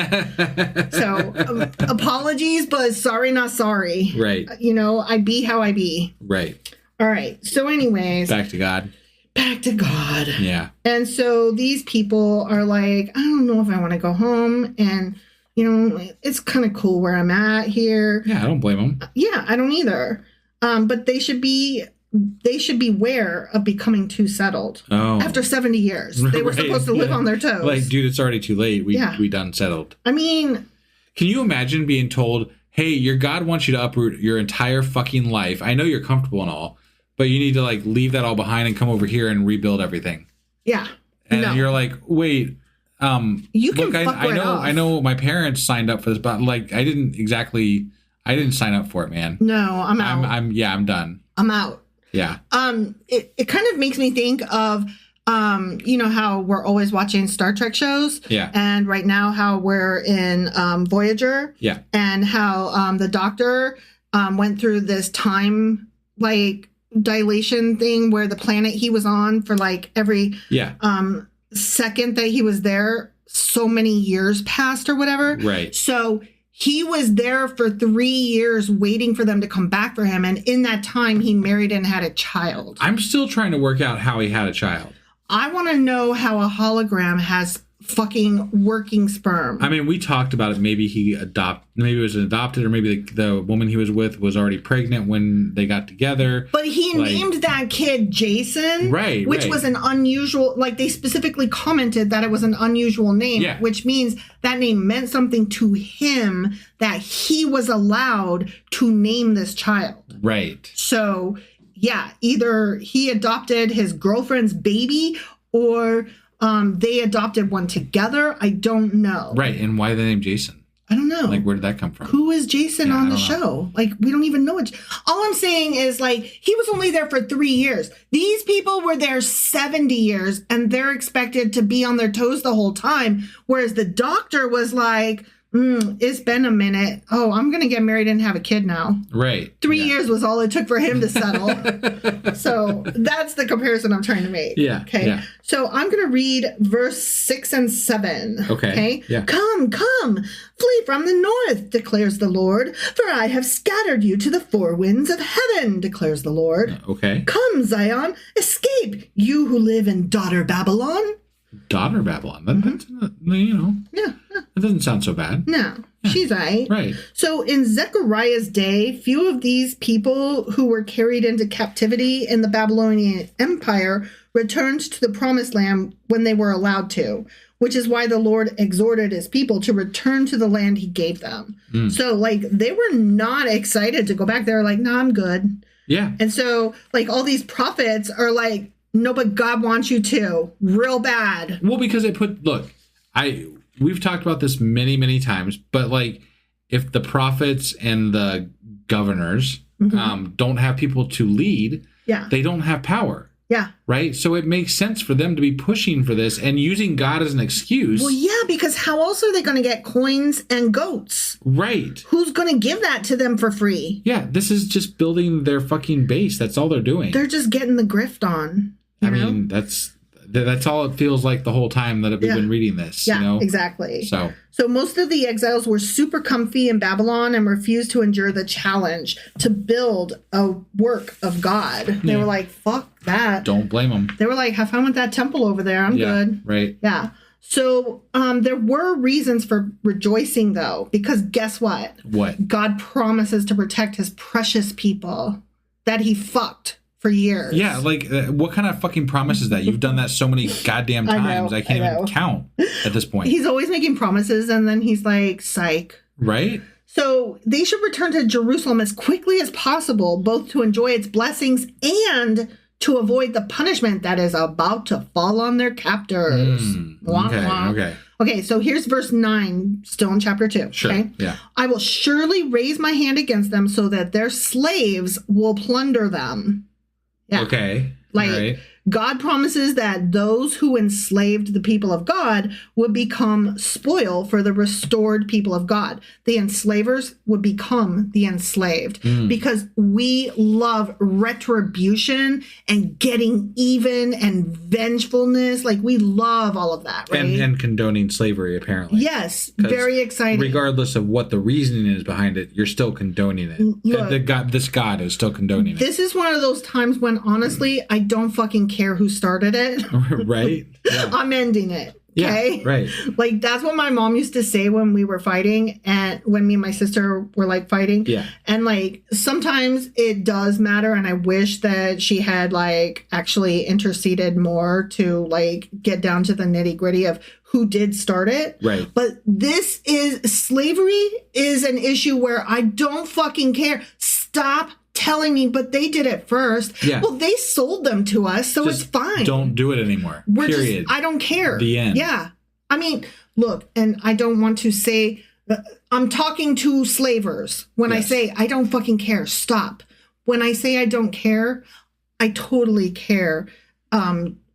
So, apologies, but sorry, not sorry. Right. You know, I be how I be. Right. All right. So, anyways. Back to God. Back to God. Yeah. And so these people are like, I don't know if I want to go home. And, you know, it's kind of cool where I'm at here. Yeah, I don't blame them. Yeah, I don't either. But they should be aware of becoming too settled. Oh. After 70 years. They were supposed to live on their toes. Like, dude, it's already too late. We done settled. I mean... Can you imagine being told, hey, your God wants you to uproot your entire fucking life. I know you're comfortable and all, but you need to, like, leave that all behind and come over here and rebuild everything. Yeah. And you're like, wait... you can look, I know my parents signed up for this, but like I didn't sign up for it, man. No, I'm out. I'm done. I'm out. Yeah. It kind of makes me think of you know how we're always watching Star Trek shows. Yeah. And right now how we're in Voyager. Yeah. And how the Doctor went through this time like dilation thing where the planet he was on for like every second that he was there, so many years passed or whatever. Right. So he was there for 3 years waiting for them to come back for him. And in that time, he married and had a child. I'm still trying to work out how he had a child. I want to know how a hologram has fucking working sperm. I mean, we talked about it. Maybe maybe it was adopted, or maybe the woman he was with was already pregnant when they got together. But he named that kid Jason, right? Which was an unusual. Like they specifically commented that it was an unusual name, which means that name meant something to him that he was allowed to name this child. Right. So yeah, either he adopted his girlfriend's baby or. They adopted one together. I don't know. Right. And why the name Jason? I don't know. Like, where did that come from? Who is Jason on the show? Like, we don't even know it. All I'm saying is, like, he was only there for 3 years. These people were there 70 years, and they're expected to be on their toes the whole time. Whereas the Doctor was like, it's been a minute. Oh, I'm going to get married and have a kid now. Right. 3 years was all it took for him to settle. So that's the comparison I'm trying to make. Yeah. Okay. Yeah. So I'm going to read verse 6 and 7. Okay. Yeah. Come, flee from the north, declares the Lord, for I have scattered you to the four winds of heaven, declares the Lord. Okay. Come, Zion, escape, you who live in daughter Babylon. Daughter Babylon. That's, you know. Yeah. That doesn't sound so bad. No, she's right. Right. So in Zechariah's day, few of these people who were carried into captivity in the Babylonian Empire returned to the promised land when they were allowed to, which is why the Lord exhorted his people to return to the land he gave them. So, like, they were not excited to go back. They were like, no, I'm good. Yeah. And so, like, all these prophets are like, no, but God wants you to. Real bad. Well, because we've talked about this many, many times, but like if the prophets and the governors don't have people to lead, they don't have power. Yeah. Right? So it makes sense for them to be pushing for this and using God as an excuse. Well, yeah, because how else are they going to get coins and goats? Right. Who's going to give that to them for free? Yeah, this is just building their fucking base. That's all they're doing. They're just getting the grift on. I mean, that's all it feels like the whole time that we've been reading this. Yeah, you know? exactly. So most of the exiles were super comfy in Babylon and refused to endure the challenge to build a work of God. They were like, fuck that. Don't blame them. They were like, have fun with that temple over there. I'm good. Right. Yeah. So there were reasons for rejoicing, though, because guess what? What? God promises to protect his precious people that he fucked for years. Yeah, like, what kind of fucking promise is that? You've done that so many goddamn times. I can't even count at this point. He's always making promises, and then he's like, psych. Right? So they should return to Jerusalem as quickly as possible, both to enjoy its blessings and to avoid the punishment that is about to fall on their captors. Okay, so here's verse 9, still in chapter 2. Sure, okay? yeah. I will surely raise my hand against them so that their slaves will plunder them. Yeah. Okay. Like, right. God promises that those who enslaved the people of God would become spoil for the restored people of God. The enslavers would become the enslaved because we love retribution and getting even and vengefulness. Like, we love all of that, right? And condoning slavery, apparently. Yes, very exciting. Regardless of what the reasoning is behind it, you're still condoning it. Look, this God is still condoning it. This is one of those times when, honestly, I don't fucking care who started it. Right? Yeah. I'm ending it. Okay. Yeah, right. Like, that's what my mom used to say when we were fighting, and when me and my sister were like fighting. Yeah. And like, sometimes it does matter, and I wish that she had like actually interceded more to like get down to the nitty gritty of who did start it. Right. But slavery is an issue where I don't fucking care. Stop telling me, but they did it first. Yeah. Well, they sold them to us, so it's fine. Don't do it anymore. Period. I don't care. The end. Yeah. I mean, look, and I don't want to say, I'm talking to slavers. When I say, I don't fucking care, stop. When I say I don't care, I totally care.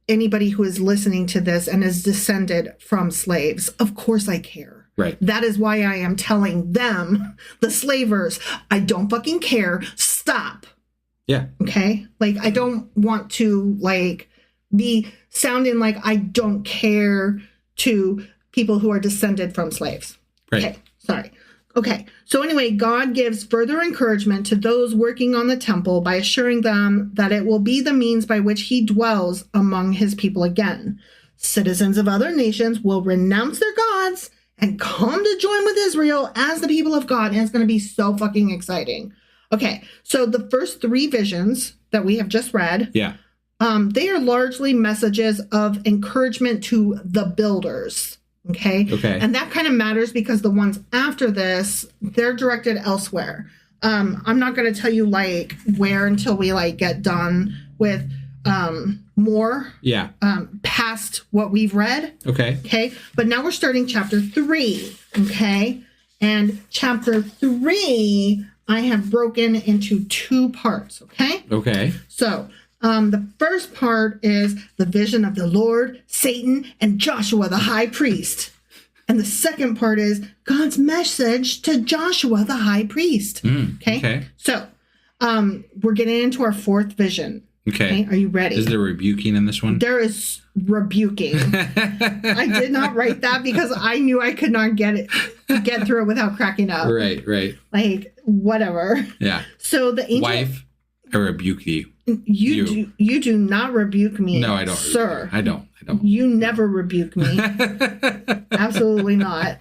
Anybody who is listening to this and is descended from slaves, of course I care. Right. That is why I am telling them, the slavers, I don't fucking care. Stop. Yeah. Okay? Like, I don't want to, like, be sounding like I don't care to people who are descended from slaves. Right. Okay. Sorry. Okay. So anyway, God gives further encouragement to those working on the temple by assuring them that it will be the means by which he dwells among his people again. Citizens of other nations will renounce their gods and come to join with Israel as the people of God. And it's going to be so fucking exciting. Okay, so the first 3 visions that we have just read, they are largely messages of encouragement to the builders. Okay. And that kind of matters because the ones after this, they're directed elsewhere. I'm not going to tell you like where until we like get done with more past what we've read. Okay. But now we're starting chapter 3. Okay. And chapter 3, I have broken into 2 parts. Okay. So the first part is the vision of the Lord, Satan, and Joshua, the high priest. And the second part is God's message to Joshua, the high priest. Okay. So we're getting into our 4th vision. Okay. Are you ready? Is there rebuking in this one? There is rebuking. I did not write that because I knew I could not get through it without cracking up. Right. Like, whatever. Yeah. So the angel... Wife, I rebuke you. You do not rebuke me. No, I don't. Sir. I don't. You never rebuke me. Absolutely not.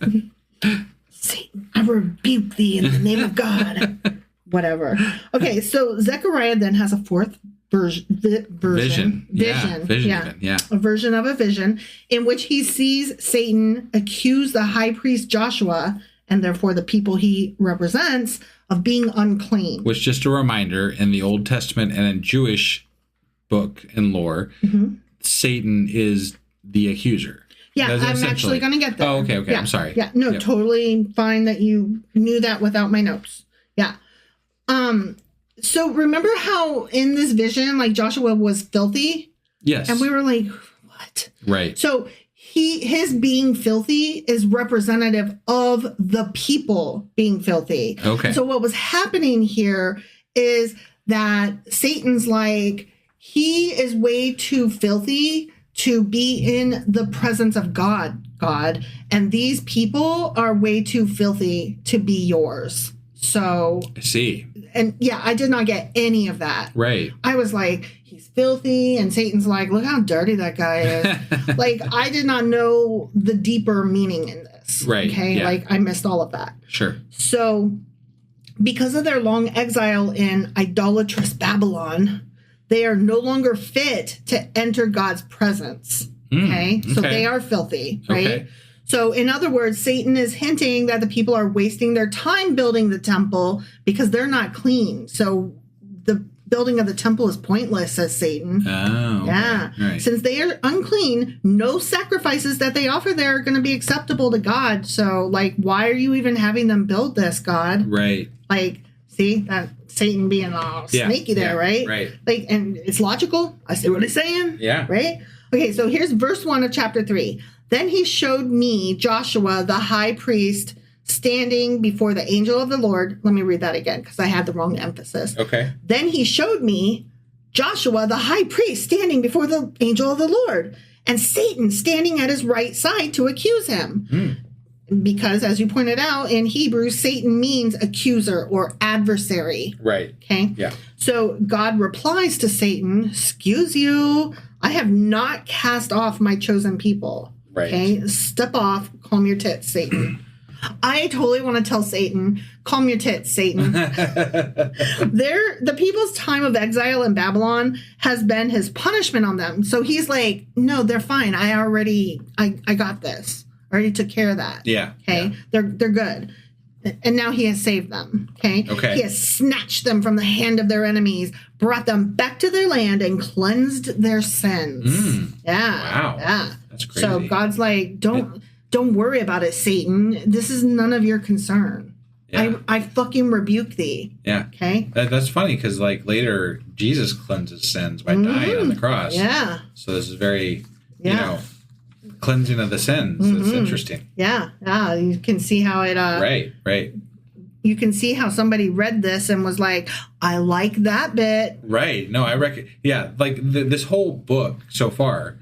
Satan, I rebuke thee in the name of God. Whatever. Okay, so Zechariah then has a 4th vision. A version of a vision in which he sees Satan accuse the high priest Joshua, and therefore the people he represents, of being unclean. Which, just a reminder, in the Old Testament and in Jewish book and lore, Satan is the accuser. Yeah, I'm actually going to get there. Oh, okay. Yeah. I'm sorry. Yeah, no, totally fine that you knew that without my notes. Yeah. So remember how in this vision, like Joshua was filthy? Yes. And we were like, what? Right. So his being filthy is representative of the people being filthy. Okay. So what was happening here is that Satan's like, he is way too filthy to be in the presence of God, and these people are way too filthy to be yours. So I see. And yeah, I did not get any of that. Right. I was like, he's filthy, and Satan's like, look how dirty that guy is. Like, I did not know the deeper meaning in this. Right. Okay. Yeah. Like, I missed all of that. Sure. So, because of their long exile in idolatrous Babylon, they are no longer fit to enter God's presence. Okay. So they are filthy, right? Okay. So, in other words, Satan is hinting that the people are wasting their time building the temple because they're not clean. So, the building of the temple is pointless, says Satan. Oh. Okay. Yeah. Right. Since they are unclean, no sacrifices that they offer there are going to be acceptable to God. So, like, why are you even having them build this, God? Right. Like, see, that Satan being all sneaky there, right? Right. Like, and it's logical. I see what he's saying. Yeah. Right? Okay, so here's verse 1 of chapter 3. Then he showed me Joshua, the high priest, standing before the angel of the Lord. Let me read that again because I had the wrong emphasis. Okay. Then he showed me Joshua, the high priest, standing before the angel of the Lord, and Satan standing at his right side to accuse him. Because, as you pointed out, in Hebrew, Satan means accuser or adversary. Right. Okay? Yeah. So God replies to Satan, excuse you, I have not cast off my chosen people. Right. Okay? Step off, calm your tits, Satan. I totally want to tell Satan, calm your tits, Satan. The people's time of exile in Babylon has been his punishment on them. So he's like, no, they're fine. I got this. I already took care of that. Yeah. Okay. Yeah. They're good. And now he has saved them. Okay. Okay. He has snatched them from the hand of their enemies, brought them back to their land, and cleansed their sins. Yeah. Wow. Yeah. That's crazy. So God's like, don't worry about it, Satan. This is none of your concern. Yeah. I fucking rebuke thee. Yeah. Okay. That's funny because like later Jesus cleanses sins by dying on the cross. Yeah. So this is very, cleansing of the sins. It's interesting. Yeah. Yeah. You can see how it. Right. You can see how somebody read this and was like, I like that bit. Right. No, I reckon. Yeah. Like this whole book so far,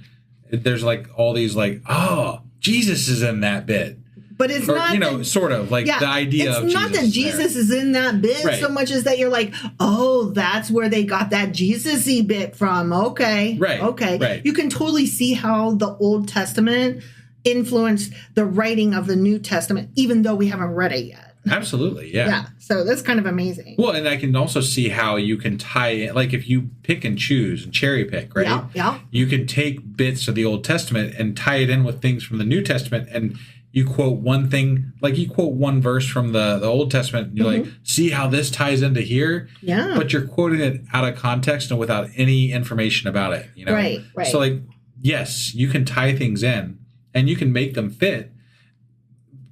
there's like all these like, oh, Jesus is in that bit. But it's not, sort of like the idea of Jesus. It's not that Jesus is in that bit so much as that you're like, oh, that's where they got that Jesus-y bit from. Okay. Right. Okay. Right. You can totally see how the Old Testament influenced the writing of the New Testament, even though we haven't read it yet. Absolutely. Yeah. Yeah. So that's kind of amazing. Well, and I can also see how you can tie it, like if you pick and choose and cherry pick, right? Yeah. You can take bits of the Old Testament and tie it in with things from the New Testament, and you quote one thing, like you quote one verse from the Old Testament, and you're like, see how this ties into here? Yeah. But you're quoting it out of context and without any information about it, Right. So like, yes, you can tie things in and you can make them fit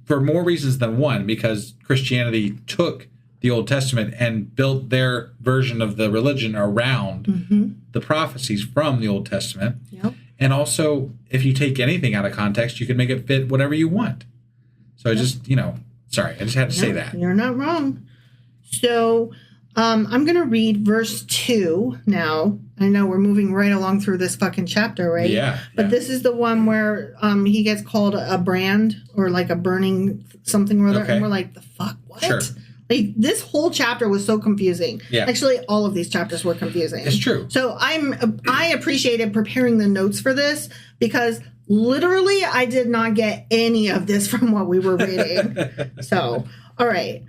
for more reasons than one, because Christianity took the Old Testament and built their version of the religion around the prophecies from the Old Testament. Yep. And also, if you take anything out of context, you can make it fit whatever you want. So just, sorry, I just had to say that. You're not wrong. So I'm going to read verse 2 now. I know we're moving right along through this fucking chapter, right? Yeah. But this is the one where he gets called a brand or like a burning something or other. Okay. And we're like, the fuck? What? Sure. Like, this whole chapter was so confusing. Yeah. Actually, all of these chapters were confusing. It's true. So I appreciated preparing the notes for this because literally I did not get any of this from what we were reading. So, all right.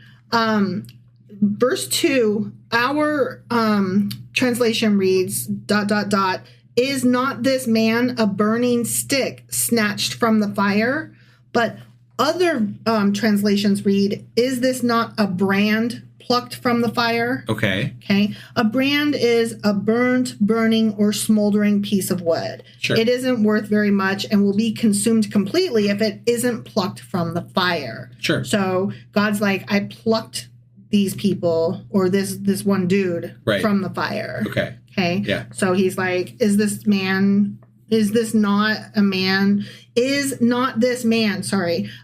Verse 2, our translation reads, ... is not this man a burning stick snatched from the fire? But other translations read, is this not a brand plucked from the fire? Okay. Okay. A brand is a burnt, burning, or smoldering piece of wood. Sure. It isn't worth very much and will be consumed completely if it isn't plucked from the fire. Sure. So God's like, I plucked these people or this one dude from the fire. Okay. Okay. Yeah. So he's like, is this not this man,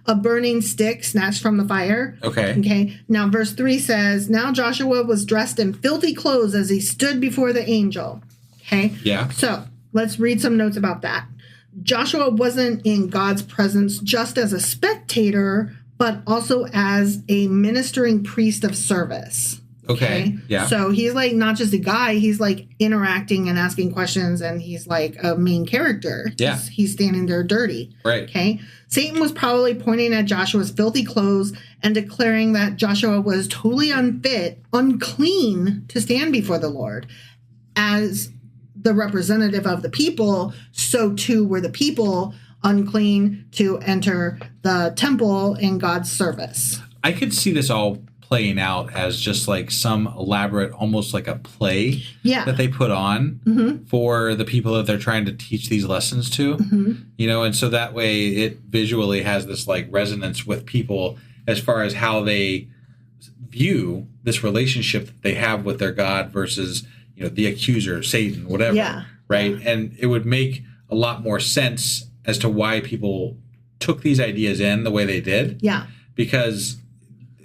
a burning stick snatched from the fire? Okay. Okay. Now, verse 3 says, now Joshua was dressed in filthy clothes as he stood before the angel. Okay. Yeah. So let's read some notes about that. Joshua wasn't in God's presence just as a spectator, but also as a ministering priest of service. Okay. Yeah. So he's like not just a guy, he's like interacting and asking questions, and he's like a main character. Yeah. He's standing there dirty. Right. Okay. Satan was probably pointing at Joshua's filthy clothes and declaring that Joshua was totally unfit, unclean to stand before the Lord. As the representative of the people, so too were the people unclean to enter the temple in God's service. I could see this all playing out as just like some elaborate, almost like a play that they put on for the people that they're trying to teach these lessons to, and so that way it visually has this like resonance with people as far as how they view this relationship that they have with their God versus, the accuser, Satan, whatever. Yeah. Right. And it would make a lot more sense as to why people took these ideas in the way they did. Yeah. Because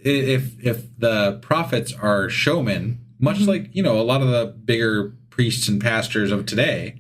if the prophets are showmen, much like, a lot of the bigger priests and pastors of today,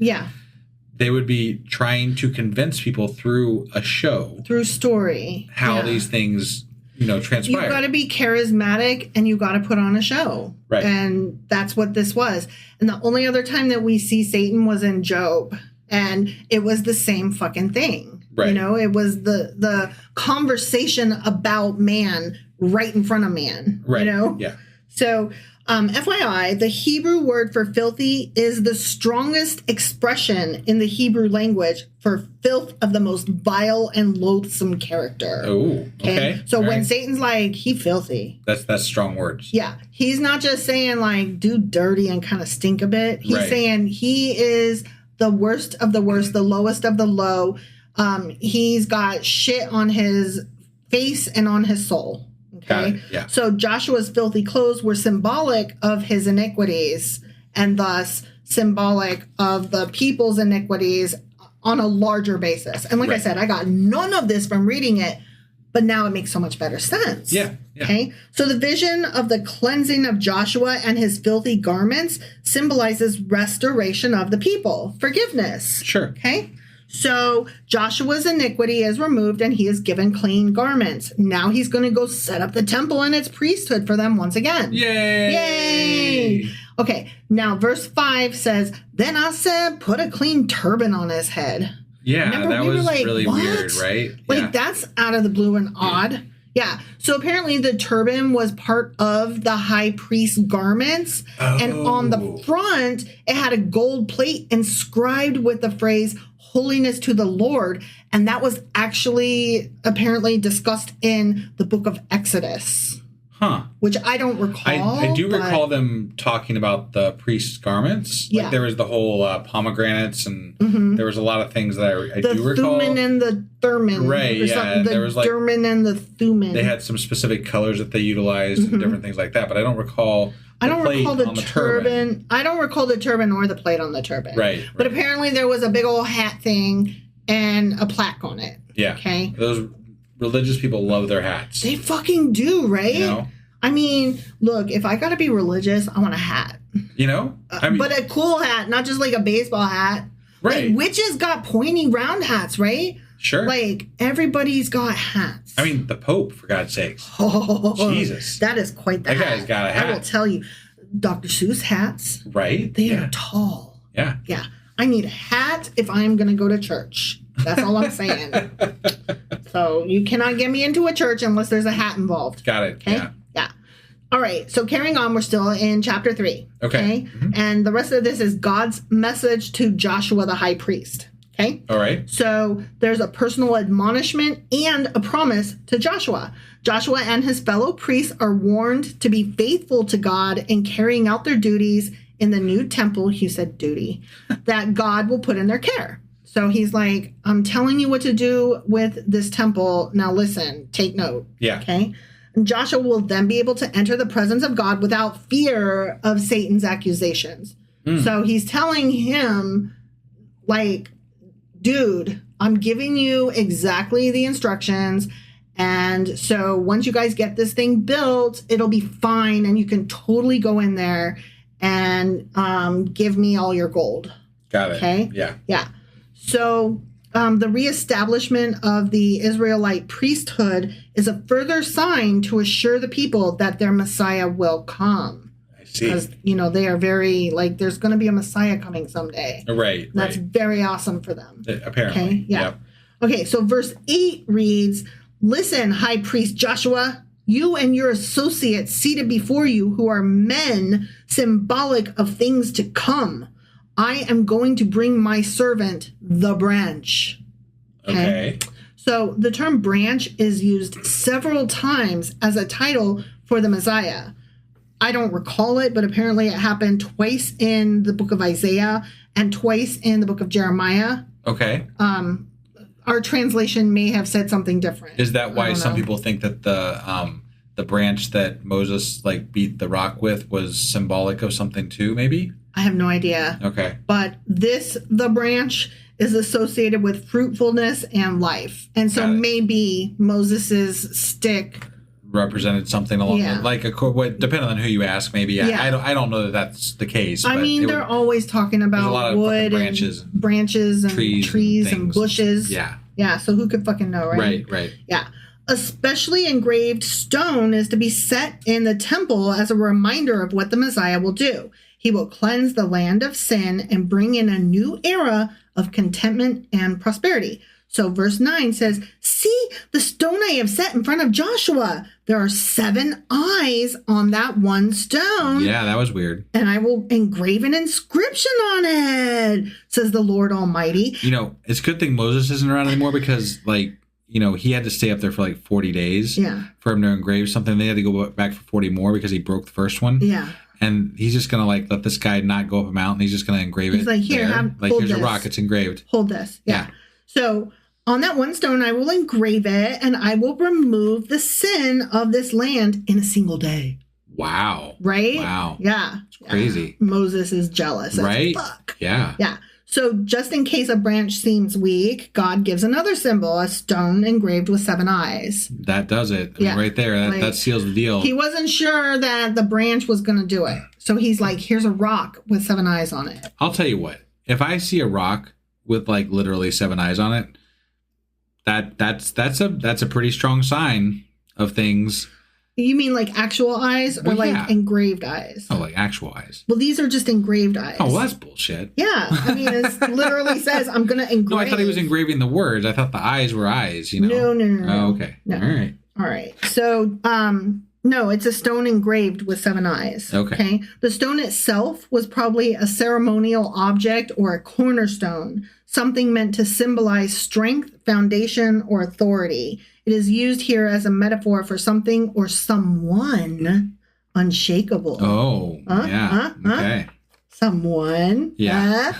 they would be trying to convince people through a show, through story, how these things, transpire. You got to be charismatic and you got to put on a show. Right. And that's what this was. And the only other time that we see Satan was in Job. And it was the same fucking thing. Right. It was the conversation about man right in front of man. Right. Yeah. So, FYI, the Hebrew word for filthy is the strongest expression in the Hebrew language for filth of the most vile and loathsome character. Oh, okay. So all when right. Satan's like, he filthy. That's strong words. Yeah. He's not just saying like, do dirty and kind of stink a bit. He's saying he is the worst of the worst, the lowest of the low. He's got shit on his face and on his soul. Okay. Yeah. So Joshua's filthy clothes were symbolic of his iniquities and thus symbolic of the people's iniquities on a larger basis. And like I said, I got none of this from reading it, but now it makes so much better sense. Yeah. Okay. So the vision of the cleansing of Joshua and his filthy garments symbolizes restoration of the people, forgiveness. Sure. Okay. So Joshua's iniquity is removed and he is given clean garments. Now he's going to go set up the temple and its priesthood for them once again. Yay! Okay, now verse 5 says, then I said, put a clean turban on his head. Yeah, remember, that was really what? weird, right? Like, that's out of the blue and odd. Yeah. So apparently the turban was part of the high priest's garments. Oh. And on the front, it had a gold plate inscribed with the phrase, holiness to the Lord. And that was actually apparently discussed in the book of Exodus. Huh. Which I don't recall. I do recall them talking about the priest's garments. Yeah. Like there was the whole pomegranates and there was a lot of things that I do recall. The Thummim and the Thurman. Right, yeah. The there was like Durman and the Thummim. They had some specific colors that they utilized and different things like that. But I don't recall I don't plate recall the on turban. I don't recall the turban or the plate on the turban. Right. But apparently there was a big old hat thing and a plaque on it. Yeah. Okay. Those religious people love their hats. They fucking do, right? You know? I mean, look, if I gotta be religious, I want a hat. You know? I mean, but a cool hat, not just like a baseball hat. Right. Like, witches got pointy round hats, right? Sure. Like, everybody's got hats. I mean, the Pope, for God's sakes. Oh, Jesus. That is quite the That hat. guy's got a hat. I will tell you. Dr. Seuss hats. Right? They are tall. Yeah. Yeah. I need a hat if I'm going to go to church. That's all I'm saying. So you cannot get me into a church unless there's a hat involved. Got it. Okay? Yeah. Yeah. All right. So carrying on, we're still in chapter 3. Okay. Mm-hmm. And the rest of this is God's message to Joshua the high priest. Okay. All right. So there's a personal admonishment and a promise to Joshua. Joshua and his fellow priests are warned to be faithful to God in carrying out their duties in the new temple, he said duty, that God will put in their care. So he's like, I'm telling you what to do with this temple. Now listen, take note. Yeah. Okay. And Joshua will then be able to enter the presence of God without fear of Satan's accusations. So he's telling him, like, dude, I'm giving you exactly the instructions. And so once you guys get this thing built, it'll be fine. And you can totally go in there and give me all your gold. Got it. Okay? Yeah. Yeah. So the reestablishment of the Israelite priesthood is a further sign to assure the people that their Messiah will come. Because, they are very, like, there's going to be a Messiah coming someday. Right. That's very awesome for them. Apparently. Okay? Yeah. Yep. Okay, so verse 8 reads, "Listen, high priest Joshua, you and your associates seated before you who are men symbolic of things to come. I am going to bring my servant, the branch." Okay. So the term branch is used several times as a title for the Messiah. I don't recall it, but apparently it happened twice in the book of Isaiah and twice in the book of Jeremiah. Okay. Our translation may have said something different. Is that why some people think that the branch that Moses beat the rock with was symbolic of something too? Maybe. I have no idea. Okay. But the branch is associated with fruitfulness and life, and so maybe Moses's stick represented something along depending on who you ask, maybe. I don't know that that's the case. I mean, they're always talking about wood and branches and trees and bushes. Yeah. So who could fucking know, right? Right. Yeah. A specially engraved stone is to be set in the temple as a reminder of what the Messiah will do. He will cleanse the land of sin and bring in a new era of contentment and prosperity. So verse 9 says, "See the stone I have set in front of Joshua. There are 7 eyes on that one stone. Yeah, that was weird. And I will engrave an inscription on it, says the Lord Almighty." It's a good thing Moses isn't around anymore because, he had to stay up there for 40 days for him to engrave something. They had to go back for 40 more because he broke the first one. Yeah. And he's just going to let this guy not go up a mountain. He's just going to engrave it. He's like, here, hold here's this. a rock. It's engraved. Hold this. Yeah. So on that one stone, I will engrave it, and I will remove the sin of this land in a single day. Wow. Right? Wow. Yeah. It's crazy. Moses is jealous. Right? Fuck. Yeah. Yeah. So just in case a branch seems weak, God gives another symbol, a stone engraved with 7 eyes. That does it. Right there. That seals the deal. He wasn't sure that the branch was going to do it. So he's like, here's a rock with 7 eyes on it. I'll tell you what. If I see a rock with literally 7 eyes on it, that's a pretty strong sign of things. You mean actual eyes or engraved eyes? Oh, actual eyes. Well, these are just engraved eyes. Oh, well, that's bullshit. Yeah. I mean, it literally says, I'm going to engrave. No, I thought he was engraving the words. I thought the eyes were eyes, No. Oh, okay. No. All right. So, no, it's a stone engraved with 7 eyes. Okay. The stone itself was probably a ceremonial object or a cornerstone, something meant to symbolize strength, foundation, or authority. It is used here as a metaphor for something or someone unshakable. Oh, okay. Someone. Yeah.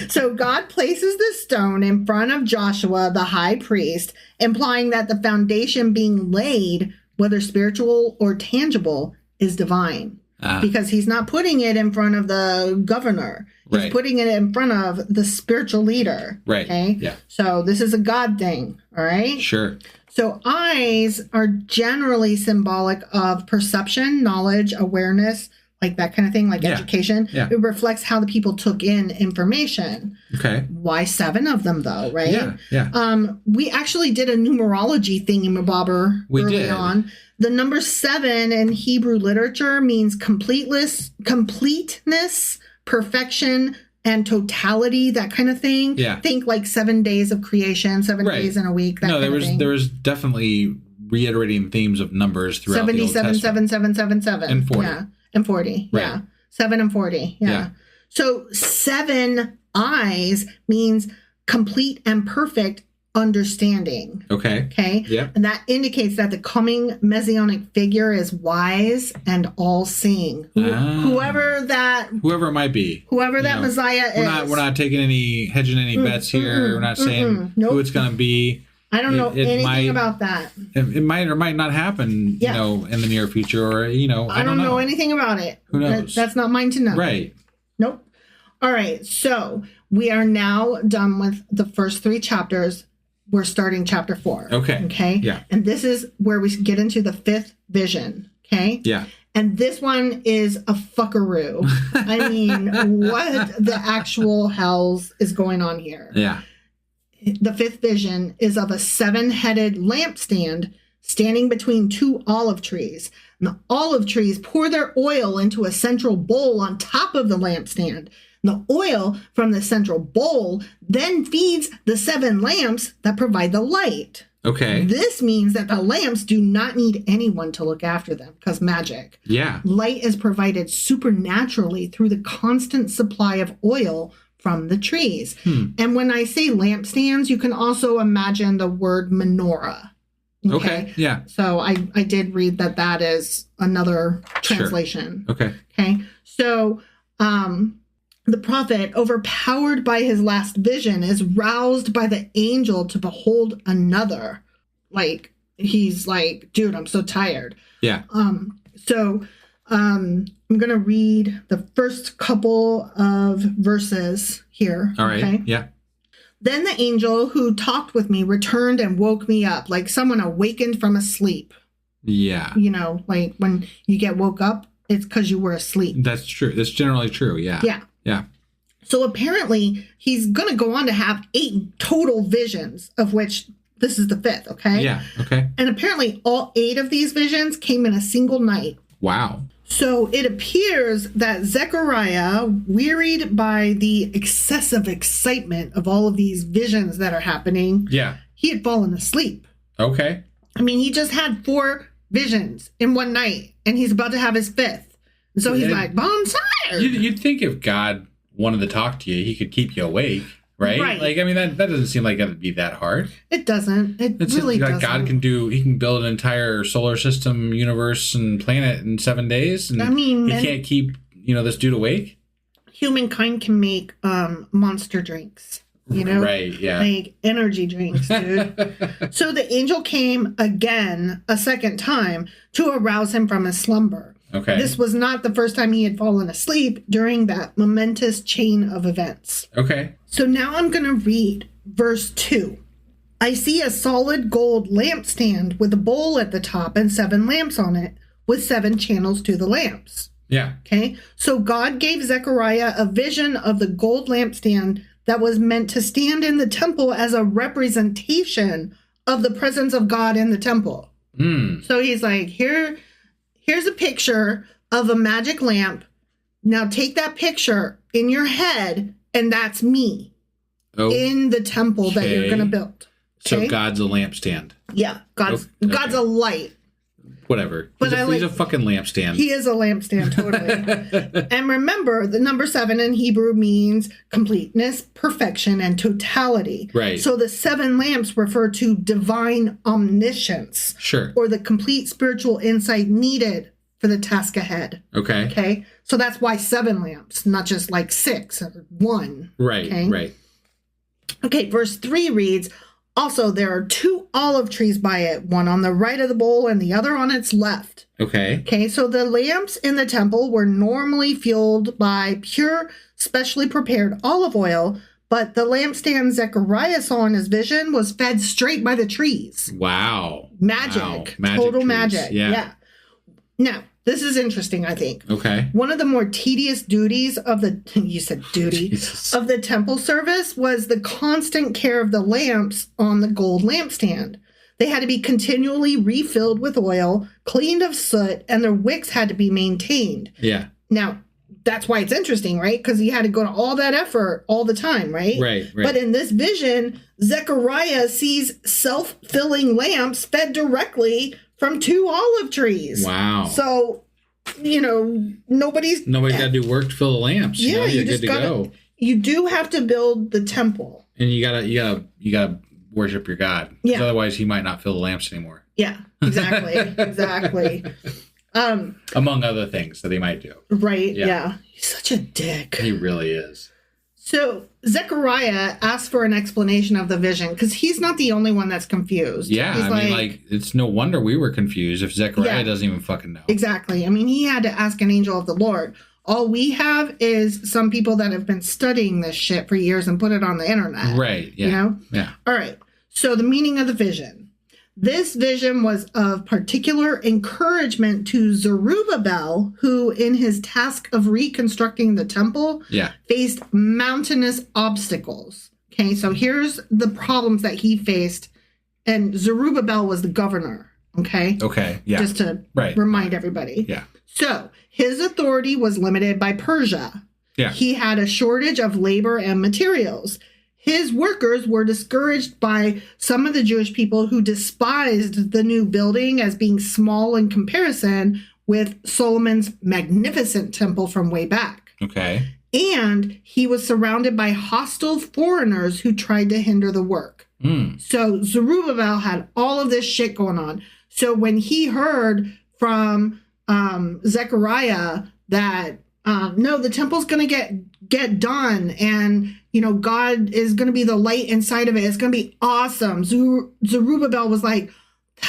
So God places the stone in front of Joshua, the high priest, implying that the foundation being laid, whether spiritual or tangible, is divine. Because he's not putting it in front of the governor. He's putting it in front of the spiritual leader. Right. Okay? Yeah. So this is a God thing. All right? Sure. So eyes are generally symbolic of perception, knowledge, awareness, that kind of thing, education. Yeah. It reflects how the people took in information. Okay. Why 7 of them, though, right? Yeah. We actually did a numerology thingamabobber early on. The number 7 in Hebrew literature means completeness, perfection, and totality, that kind of thing. Yeah. Think 7 days of creation, 7 days in a week, that kind of thing. There was definitely reiterating themes of numbers throughout the Old Testament. 77. And 40. Yeah. And 40. Right. Yeah. 7 and 40. Yeah. So 7 eyes means complete and perfect understanding. Okay. Yeah. And that indicates that the coming messianic figure is wise and all-seeing. Whoever it might be. Whoever that Messiah is. We're not hedging any bets here. We're not saying who it's going to be. I don't know anything about that. It might or might not happen, Yeah. in the near future, or, I don't know anything about it. Who knows? That's not mine to know. Right. Nope. All right. So we are now done with the first 3 chapters. We're starting chapter 4. Okay. Okay. Yeah. And this is where we get into the 5th vision. Okay. Yeah. And this one is a fuckaroo. I mean, what the actual hells is going on here? Yeah. The 5th vision is of a 7-headed lampstand standing between 2 olive trees. And the olive trees pour their oil into a central bowl on top of the lampstand. And the oil from the central bowl then feeds the 7 lamps that provide the light. Okay. This means that the lamps do not need anyone to look after them because magic. Yeah. Light is provided supernaturally through the constant supply of oil from the trees. And when I say lampstands, you can also imagine the word menorah. Okay. Yeah. So I did read that is another translation. Sure. Okay. Okay. So the prophet, overpowered by his last vision, is roused by the angel to behold another. Like, he's like, dude, I'm so tired. Yeah. So I'm going to read the first couple of verses here. All right. Okay? Yeah. Then the angel who talked with me returned and woke me up, like someone awakened from a sleep. Yeah. Like when you get woke up, it's because you were asleep. That's true. That's generally true. Yeah. Yeah. Yeah. So apparently he's going to go on to have 8 total visions, of which this is the 5th, okay? Yeah. Okay. And apparently all 8 of these visions came in a single night. Wow. So it appears that Zechariah, wearied by the excessive excitement of all of these visions that are happening, Yeah. he had fallen asleep. Okay. I mean, he just had 4 visions in one night, and he's about to have his 5th. And so he's like, I'm tired. You'd think if God wanted to talk to you, he could keep you awake, right? Right. Like, I mean, that doesn't seem like it would be that hard. It doesn't. It's really like doesn't. God he can build an entire solar system, universe, and planet in 7 days. And I mean, he can't keep, this dude awake. Humankind can make monster drinks, Right, yeah. like energy drinks, dude. So the angel came again a second time to arouse him from his slumber. Okay. This was not the first time he had fallen asleep during that momentous chain of events. Okay. So now I'm going to read verse 2. I see a solid gold lampstand with a bowl at the top and 7 lamps on it, with 7 channels to the lamps. Yeah. Okay. So God gave Zechariah a vision of the gold lampstand that was meant to stand in the temple as a representation of the presence of God in the temple. So he's like, here's a picture of a magic lamp. Now take that picture in your head, and that's me in the temple that you're going to build. Okay? So God's a lampstand. Yeah. God's a light. Whatever. But He's a fucking lampstand. He is a lampstand, totally. And remember, the number 7 in Hebrew means completeness, perfection, and totality. Right. So the 7 lamps refer to divine omniscience. Sure. Or the complete spiritual insight needed for the task ahead. Okay. Okay. So that's why 7 lamps, not just like 6 or 1. Right. Okay? Right. Okay. Verse 3 reads, also, there are 2 olive trees by it, one on the right of the bowl and the other on its left. Okay. Okay, so the lamps in the temple were normally fueled by pure, specially prepared olive oil, but the lampstand Zechariah saw in his vision was fed straight by the trees. Wow. Magic. Wow. Total trees. magic. Yeah. Now, this is interesting, I think. Okay. One of the more tedious duties of the, you said duty, Jesus. of the temple service was the constant care of the lamps on the gold lampstand. They had to be continually refilled with oil, cleaned of soot, and their wicks had to be maintained. Yeah. Now, that's why it's interesting, right? Because he had to go to all that effort all the time, right? Right. But in this vision, Zechariah sees self-filling lamps fed directly from 2 olive trees. Wow. So, nobody's got to do work to fill the lamps. Yeah, you're you just good to gotta, go. You do have to build the temple. And you gotta worship your God. Yeah. Otherwise, he might not fill the lamps anymore. Yeah, exactly. Exactly. Among other things that he might do. Right. Yeah. Yeah. He's such a dick. He really is. So Zechariah asked for an explanation of the vision because he's not the only one that's confused. Yeah, he's I mean, it's no wonder we were confused if Zechariah doesn't even fucking know. Exactly. I mean, he had to ask an angel of the Lord. All we have is some people that have been studying this shit for years and put it on the internet. Right, yeah. You know? Yeah. All right. So the meaning of the vision. This vision was of particular encouragement to Zerubbabel, who in his task of reconstructing the temple faced mountainous obstacles. Okay, so here's the problems that he faced. And Zerubbabel was the governor. Okay? Okay, yeah. Just to remind everybody. Yeah. So his authority was limited by Persia. Yeah. He had a shortage of labor and materials. His workers were discouraged by some of the Jewish people who despised the new building as being small in comparison with Solomon's magnificent temple from way back. Okay. And he was surrounded by hostile foreigners who tried to hinder the work. So Zerubbabel had all of this shit going on. So when he heard from Zechariah that no, the temple's going to get done, and God is going to be the light inside of it. It's going to be awesome. Zerubbabel was like,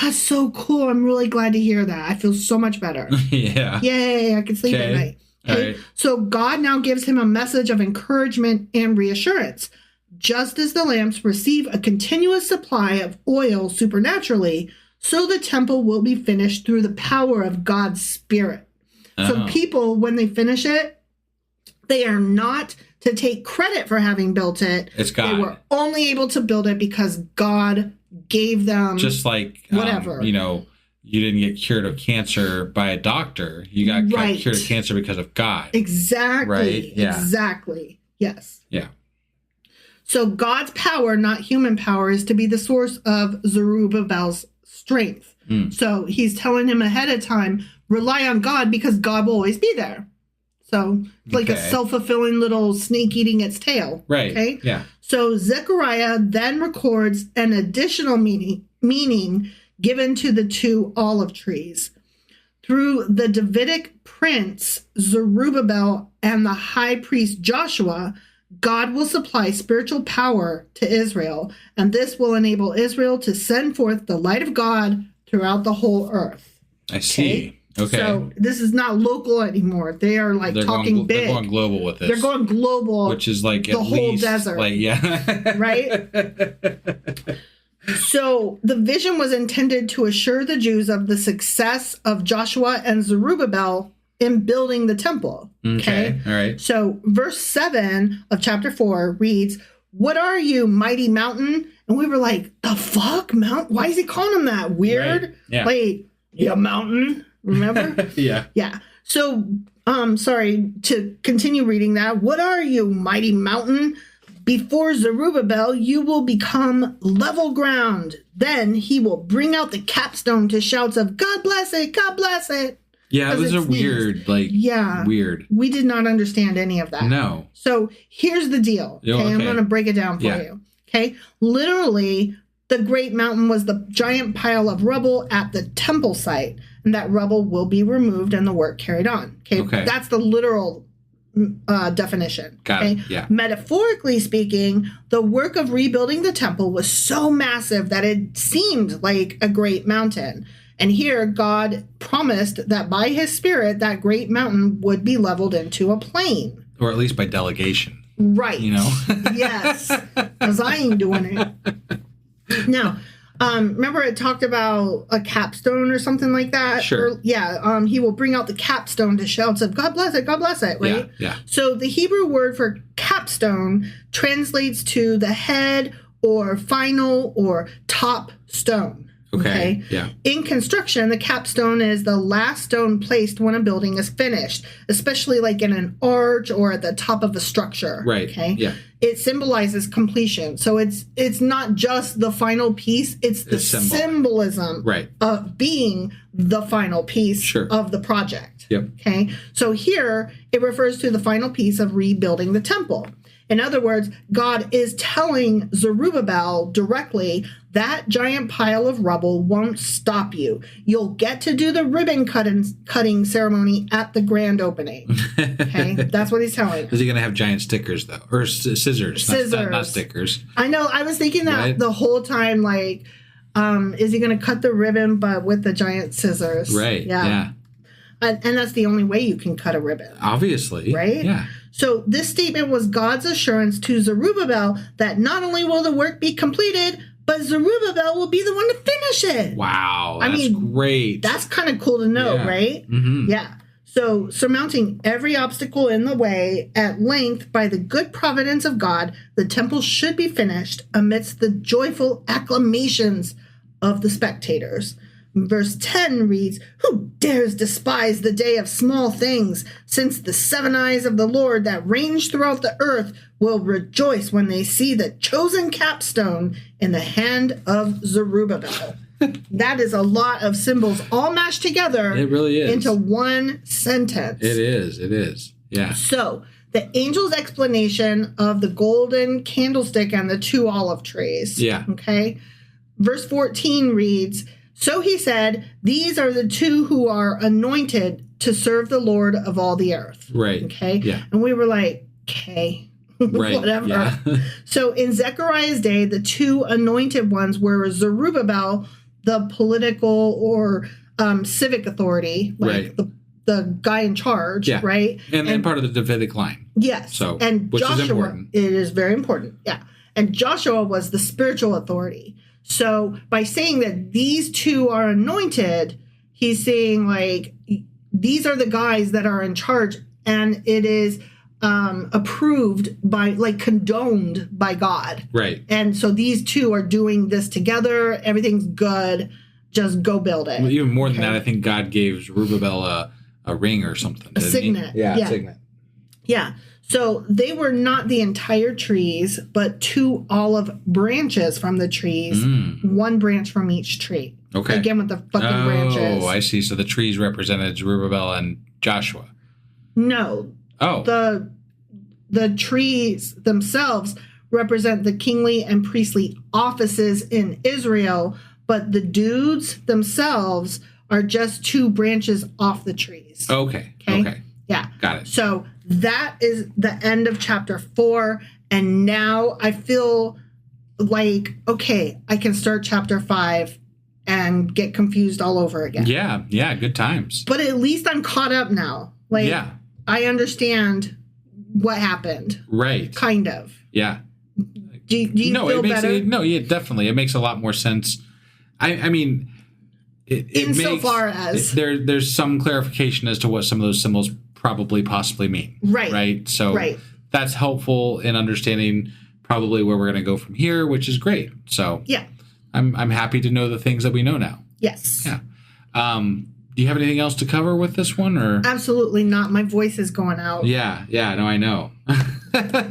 "That's so cool. I'm really glad to hear that. I feel so much better. Yeah, yay! I can sleep at night." Okay? Right. So God now gives him a message of encouragement and reassurance. Just as the lamps receive a continuous supply of oil supernaturally, so the temple will be finished through the power of God's Spirit. So people, when they finish it, they are not to take credit for having built it. It's God. They were only able to build it because God gave them just like whatever. You didn't get cured of cancer by a doctor. You got cured of cancer because of God. Exactly. Right? Yeah. Exactly. Yes. Yeah. So God's power, not human power, is to be the source of Zerubbabel's strength. So he's telling him ahead of time, rely on God because God will always be there. So it's like a self-fulfilling little snake eating its tail. Right. Okay. Yeah. So Zechariah then records an additional meaning given to the two olive trees. Through the Davidic prince Zerubbabel and the high priest Joshua, God will supply spiritual power to Israel, and this will enable Israel to send forth the light of God throughout the whole earth. I see. Okay. So this is not local anymore. They are like talking big. They're going global with this. They're going global. Which is like the whole desert. Like, yeah. Right? So the vision was intended to assure the Jews of the success of Joshua and Zerubbabel in building the temple. Okay. All right. So verse 7 of chapter 4 reads, "What are you, mighty mountain?" And we were like, the fuck? Why is he calling him that? Weird? Right. Yeah. Wait, yeah, mountain? Remember? Yeah. Yeah. So, sorry, to continue reading that. "What are you, mighty mountain? Before Zerubbabel, you will become level ground. Then he will bring out the capstone to shouts of, 'God bless it, God bless it.'" Yeah, those are weird. Weird. We did not understand any of that. No. So here's the deal. Okay, I'm going to break it down for you. Okay, literally, the great mountain was the giant pile of rubble at the temple site, and that rubble will be removed and the work carried on. Okay, that's the literal definition. Got it. Yeah. Metaphorically speaking, the work of rebuilding the temple was so massive that it seemed like a great mountain. And here, God promised that by his Spirit, that great mountain would be leveled into a plain. Or at least by delegation. Right. Yes. Because I ain't doing it. Now, remember it talked about a capstone or something like that? Sure. He will bring out the capstone to shouts of, God bless it, right? Yeah. So the Hebrew word for capstone translates to the head or final or top stone. Okay. Yeah. In construction, the capstone is the last stone placed when a building is finished, especially like in an arch or at the top of a structure. Right. Okay. Yeah. It symbolizes completion. So it's not just the final piece, it's the symbolism of being the final piece of the project. Yep. Okay. So here it refers to the final piece of rebuilding the temple. In other words, God is telling Zerubbabel directly that giant pile of rubble won't stop you. You'll get to do the ribbon cutting ceremony at the grand opening. Okay, that's what he's telling. Is he going to have giant stickers though, or scissors? Scissors, not stickers. I know. I was thinking that the whole time. Like, is he going to cut the ribbon, but with the giant scissors? Right. Yeah. And that's the only way you can cut a ribbon. Obviously. Right? Yeah. So this statement was God's assurance to Zerubbabel that not only will the work be completed, but Zerubbabel will be the one to finish it. Wow. That's great. That's kind of cool to know, right? Mm-hmm. Yeah. So surmounting every obstacle in the way at length by the good providence of God, the temple should be finished amidst the joyful acclamations of the spectators. Verse 10 reads, "Who dares despise the day of small things, since the 7 eyes of the Lord that range throughout the earth will rejoice when they see the chosen capstone in the hand of Zerubbabel." That is a lot of symbols all mashed together. It really is. Into one sentence. It is. Yeah. So the angel's explanation of the golden candlestick and the 2 olive trees. Yeah. Okay. Verse 14 reads, "So he said, these are the 2 who are anointed to serve the Lord of all the earth." Right. Okay. Yeah. And we were like, okay, right. whatever. Yeah. So in Zechariah's day, the 2 anointed ones were Zerubbabel, the political or civic authority, like the guy in charge, right? And part of the Davidic line. Yes. So, and which Joshua, is important. It is very important. Yeah. And Joshua was the spiritual authority. So by saying that these 2 are anointed, he's saying like these are the guys that are in charge, and it is approved by, like, condoned by God. Right. And so these 2 are doing this together. Everything's good. Just go build it. Well, even more than that, I think God gave Zerubbabel a ring or something. A signet. Yeah, a signet. Yeah. So they were not the entire trees, but 2 olive branches from the trees, 1 branch from each tree. Okay. Again, with the fucking branches. Oh, I see. So the trees represented Zerubbabel and Joshua. No. Oh. The trees themselves represent the kingly and priestly offices in Israel, but the dudes themselves are just 2 branches off the trees. Okay. Yeah. Got it. So that is the end of chapter 4. And now I feel like, okay, I can start chapter 5 and get confused all over again. Yeah. Good times. But at least I'm caught up now. Like, I understand what happened. Right. Kind of. Yeah. Do you feel better? Definitely. It makes a lot more sense. I mean, insofar as there's some clarification as to what some of those symbols probably possibly mean. Right. So that's helpful in understanding probably where we're going to go from here, which is great. So I'm happy to know the things that we know now. Yes. Yeah. Do you have anything else to cover with this one, or? Absolutely not. My voice is going out. Yeah. No, I know.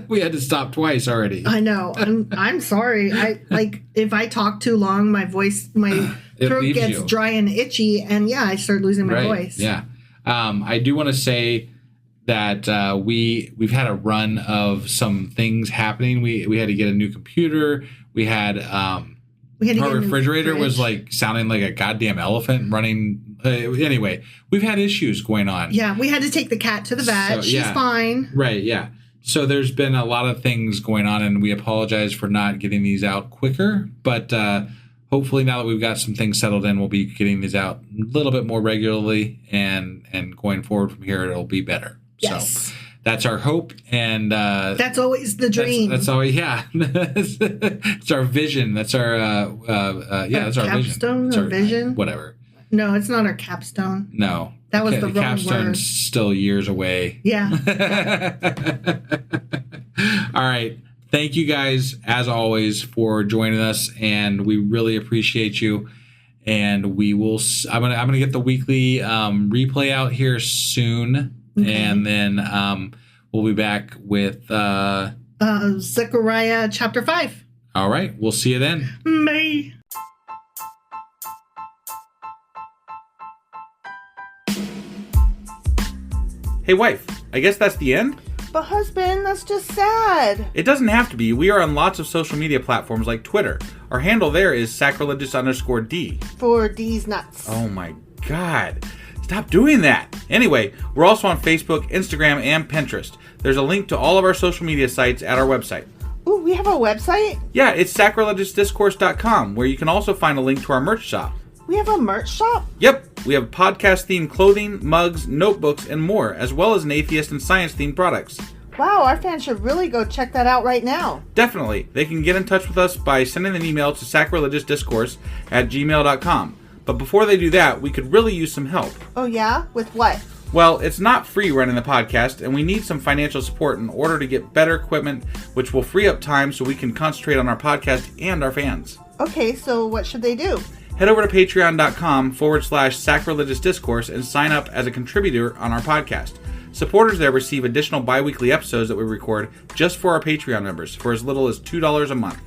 We had to stop twice already. I know. I'm sorry. If I talk too long, my throat gets dry and itchy, and I start losing my voice. Yeah. I do want to say that we've had a run of some things happening. We had to get a new computer. We had our refrigerator was like sounding like a goddamn elephant running. Anyway, we've had issues going on. Yeah, we had to take the cat to the vet. So, she's fine. Right. Yeah. So there's been a lot of things going on, and we apologize for not getting these out quicker. But hopefully, now that we've got some things settled in, we'll be getting these out a little bit more regularly, and going forward from here, it'll be better. Yes. So that's our hope, and that's always the dream. That's always it's our vision. That's our that's our capstone vision. Or vision. Whatever. No, it's not our capstone. No. That was the wrong capstone's word. Still years away. Yeah. All right. Thank you guys, as always, for joining us, and we really appreciate you. And we will. I'm gonna get the weekly replay out here soon, and then we'll be back with Zechariah Chapter 5. All right. We'll see you then. Bye. Hey, wife, I guess that's the end? But husband, that's just sad. It doesn't have to be. We are on lots of social media platforms like Twitter. Our handle there is sacrilegious_D. For D's nuts. Oh my God. Stop doing that. Anyway, we're also on Facebook, Instagram, and Pinterest. There's a link to all of our social media sites at our website. Ooh, we have a website? Yeah, it's sacrilegiousdiscourse.com, where you can also find a link to our merch shop. We have a merch shop? Yep, we have podcast-themed clothing, mugs, notebooks, and more, as well as an atheist and science-themed products. Wow, our fans should really go check that out right now. Definitely. They can get in touch with us by sending an email to sacrilegiousdiscourse@gmail.com. But before they do that, we could really use some help. Oh yeah? With what? Well, it's not free running the podcast, and we need some financial support in order to get better equipment, which will free up time so we can concentrate on our podcast and our fans. Okay, so what should they do? Head over to patreon.com/sacrilegious discourse and sign up as a contributor on our podcast. Supporters there receive additional bi-weekly episodes that we record just for our Patreon members for as little as $2 a month.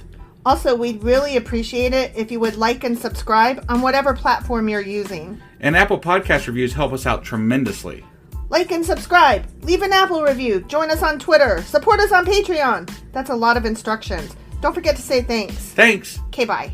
Also, we'd really appreciate it if you would like and subscribe on whatever platform you're using. And Apple Podcast reviews help us out tremendously. Like and subscribe. Leave an Apple review. Join us on Twitter. Support us on Patreon. That's a lot of instructions. Don't forget to say thanks. Thanks. Okay, bye.